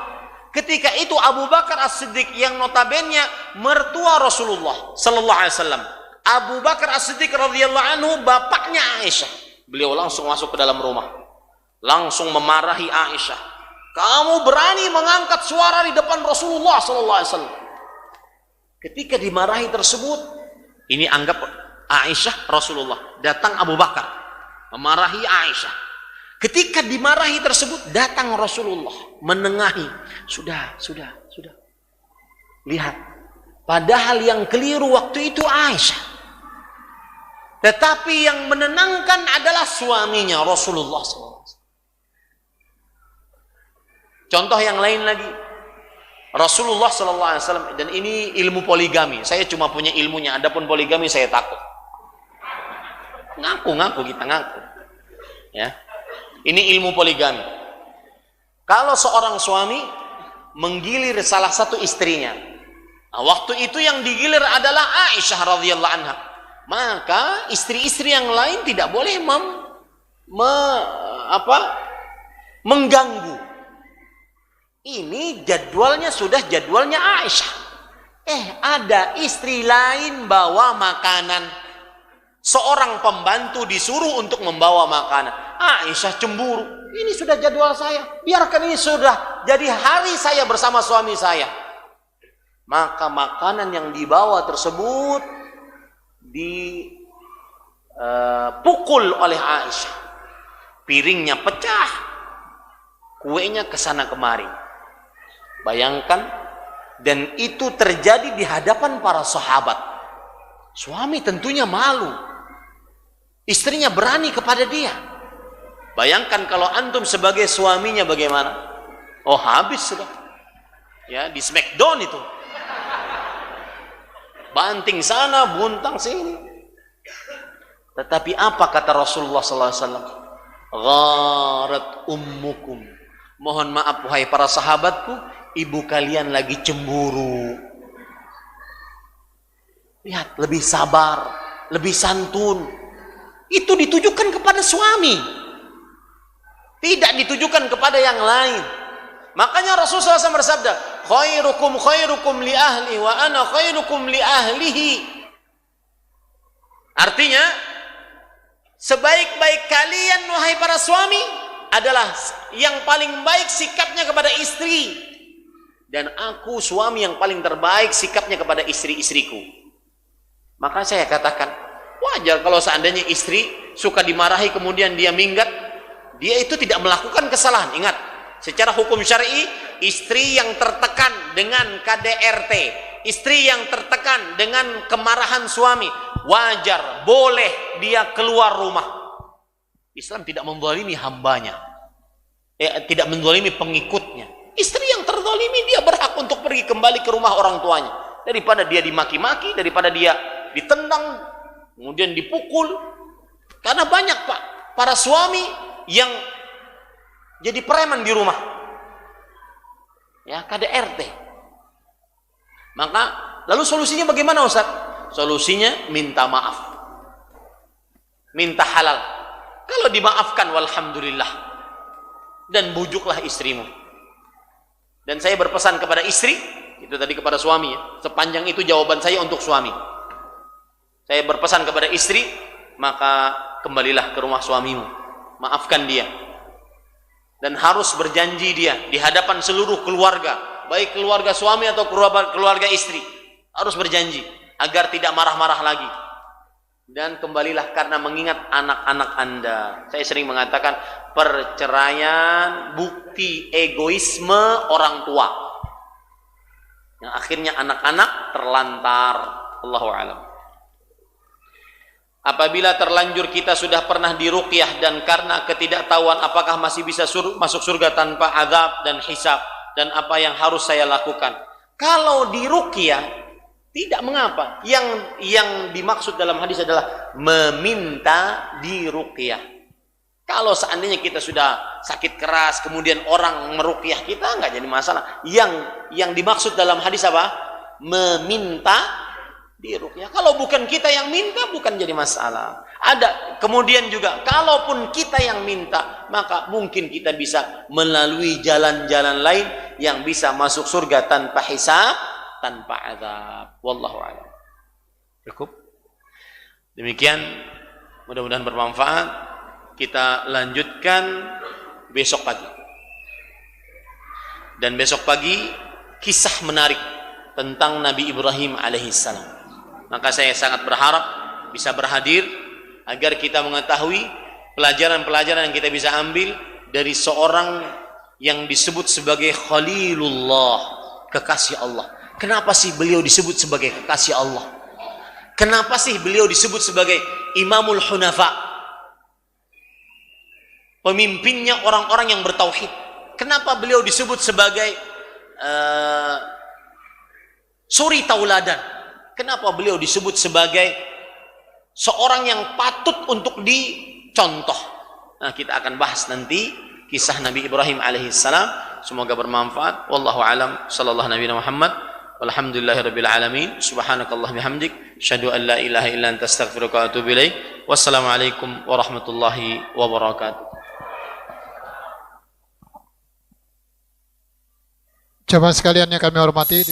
[SPEAKER 1] Ketika itu Abu Bakar As-Siddiq yang notabene mertua Rasulullah sallallahu alaihi wasallam. Abu Bakar As-Siddiq radhiyallahu anhu bapaknya Aisyah. Beliau langsung masuk ke dalam rumah. Langsung memarahi Aisyah. Kamu berani mengangkat suara di depan Rasulullah sallallahu alaihi wasallam. Ketika dimarahi tersebut, ini anggap Aisyah Rasulullah, datang Abu Bakar memarahi Aisyah. Ketika dimarahi tersebut, datang Rasulullah menengahi. Sudah. Lihat, padahal yang keliru waktu itu Aisyah. Tetapi yang menenangkan adalah suaminya Rasulullah SAW. Contoh yang lain lagi, Rasulullah SAW, dan ini ilmu poligami. Saya cuma punya ilmunya, adapun poligami saya takut. Ngaku kita ngaku. Ya. Ini ilmu poligami. Kalau seorang suami menggilir salah satu istrinya, nah, waktu itu yang digilir adalah Aisyah radhiyallahu anha, maka istri-istri yang lain tidak boleh mengganggu. Ini jadwalnya sudah jadwalnya Aisyah. Ada istri lain bawa makanan. Seorang pembantu disuruh untuk membawa makanan. Aisyah cemburu. Ini sudah jadwal saya. Biarkan ini sudah jadi hari saya bersama suami saya. Maka makanan yang dibawa tersebut dipukul oleh Aisyah. Piringnya pecah. Kuenya kesana kemari. Bayangkan, dan itu terjadi di hadapan para sahabat. Suami tentunya malu. Istrinya berani kepada dia. Bayangkan kalau antum sebagai suaminya bagaimana? Oh, habis sudah. Ya, di smackdown itu. Banting sana, buntang sini. Tetapi apa kata Rasulullah sallallahu alaihi wasallam? Gharat ummukum. Mohon maaf wahai para sahabatku, ibu kalian lagi cemburu. Lihat, lebih sabar, lebih santun. Itu ditujukan kepada suami, tidak ditujukan kepada yang lain. Makanya Rasulullah SAW bersabda, khairukum li ahli wa ana khairukum li ahlihi. Artinya, sebaik-baik kalian wahai para suami adalah yang paling baik sikapnya kepada istri, dan aku suami yang paling terbaik sikapnya kepada istri-istriku. Maka saya katakan, wajar kalau seandainya istri suka dimarahi kemudian dia minggat, dia itu tidak melakukan kesalahan. Ingat, secara hukum syar'i, istri yang tertekan dengan KDRT, istri yang tertekan dengan kemarahan suami, wajar, boleh dia keluar rumah. Islam tidak menzalimi hambanya, tidak menzalimi pengikutnya. Istri yang terzalimi dia berhak untuk pergi kembali ke rumah orang tuanya, daripada dia dimaki-maki, daripada dia ditendang, kemudian dipukul. Karena banyak Pak, para suami yang jadi preman di rumah. Ya, KDRT. Maka lalu solusinya bagaimana Ustaz? Solusinya minta maaf. Minta halal. Kalau dimaafkan walhamdulillah. Dan bujuklah istrimu. Dan saya berpesan kepada istri, itu tadi kepada suami ya. Sepanjang itu jawaban saya untuk suami. Saya berpesan kepada istri, maka kembalilah ke rumah suamimu. Maafkan dia. Dan harus berjanji dia di hadapan seluruh keluarga, baik keluarga suami atau keluarga istri, harus berjanji agar tidak marah-marah lagi. Dan kembalilah karena mengingat anak-anak Anda. Saya sering mengatakan perceraian bukti egoisme orang tua, yang akhirnya anak-anak terlantar. Allahu a'lam. Apabila terlanjur kita sudah pernah diruqyah dan karena ketidaktahuan apakah masih bisa masuk surga tanpa azab dan hisab, dan apa yang harus saya lakukan? Kalau diruqyah tidak mengapa. Yang dimaksud dalam hadis adalah meminta diruqyah. Kalau seandainya kita sudah sakit keras kemudian orang meruqyah kita, enggak jadi masalah. Yang dimaksud dalam hadis apa? Meminta diruqyah. Kalau bukan kita yang minta, bukan jadi masalah. Ada kemudian juga, kalaupun kita yang minta, maka mungkin kita bisa melalui jalan-jalan lain yang bisa masuk surga tanpa hisab, tanpa azab. Wallahu a'lam. Cukup. Demikian, mudah-mudahan bermanfaat. Kita lanjutkan besok pagi. Dan besok pagi kisah menarik tentang Nabi Ibrahim alaihissalam. Maka saya sangat berharap bisa berhadir agar kita mengetahui pelajaran-pelajaran yang kita bisa ambil dari seorang yang disebut sebagai Khalilullah, kekasih Allah. Kenapa sih beliau disebut sebagai kekasih Allah? Kenapa sih beliau disebut sebagai Imamul Hunafa, pemimpinnya orang-orang yang bertauhid? Kenapa beliau disebut sebagai suri tauladan? Kenapa beliau disebut sebagai seorang yang patut untuk dicontoh? Nah, kita akan bahas nanti kisah Nabi Ibrahim alaihissalam. Semoga bermanfaat. Wallahu a'lam. Sallallahu Nabi Muhammad. Walhamdulillahirabbil alamin. Subhanakallah bihamdik. Asyhadu an la ilaha illa anta astaghfiruka wa atubu ilaik. Wassalamualaikum warahmatullahi wabarakatuh.
[SPEAKER 2] Jamaah sekalian yang kami hormati,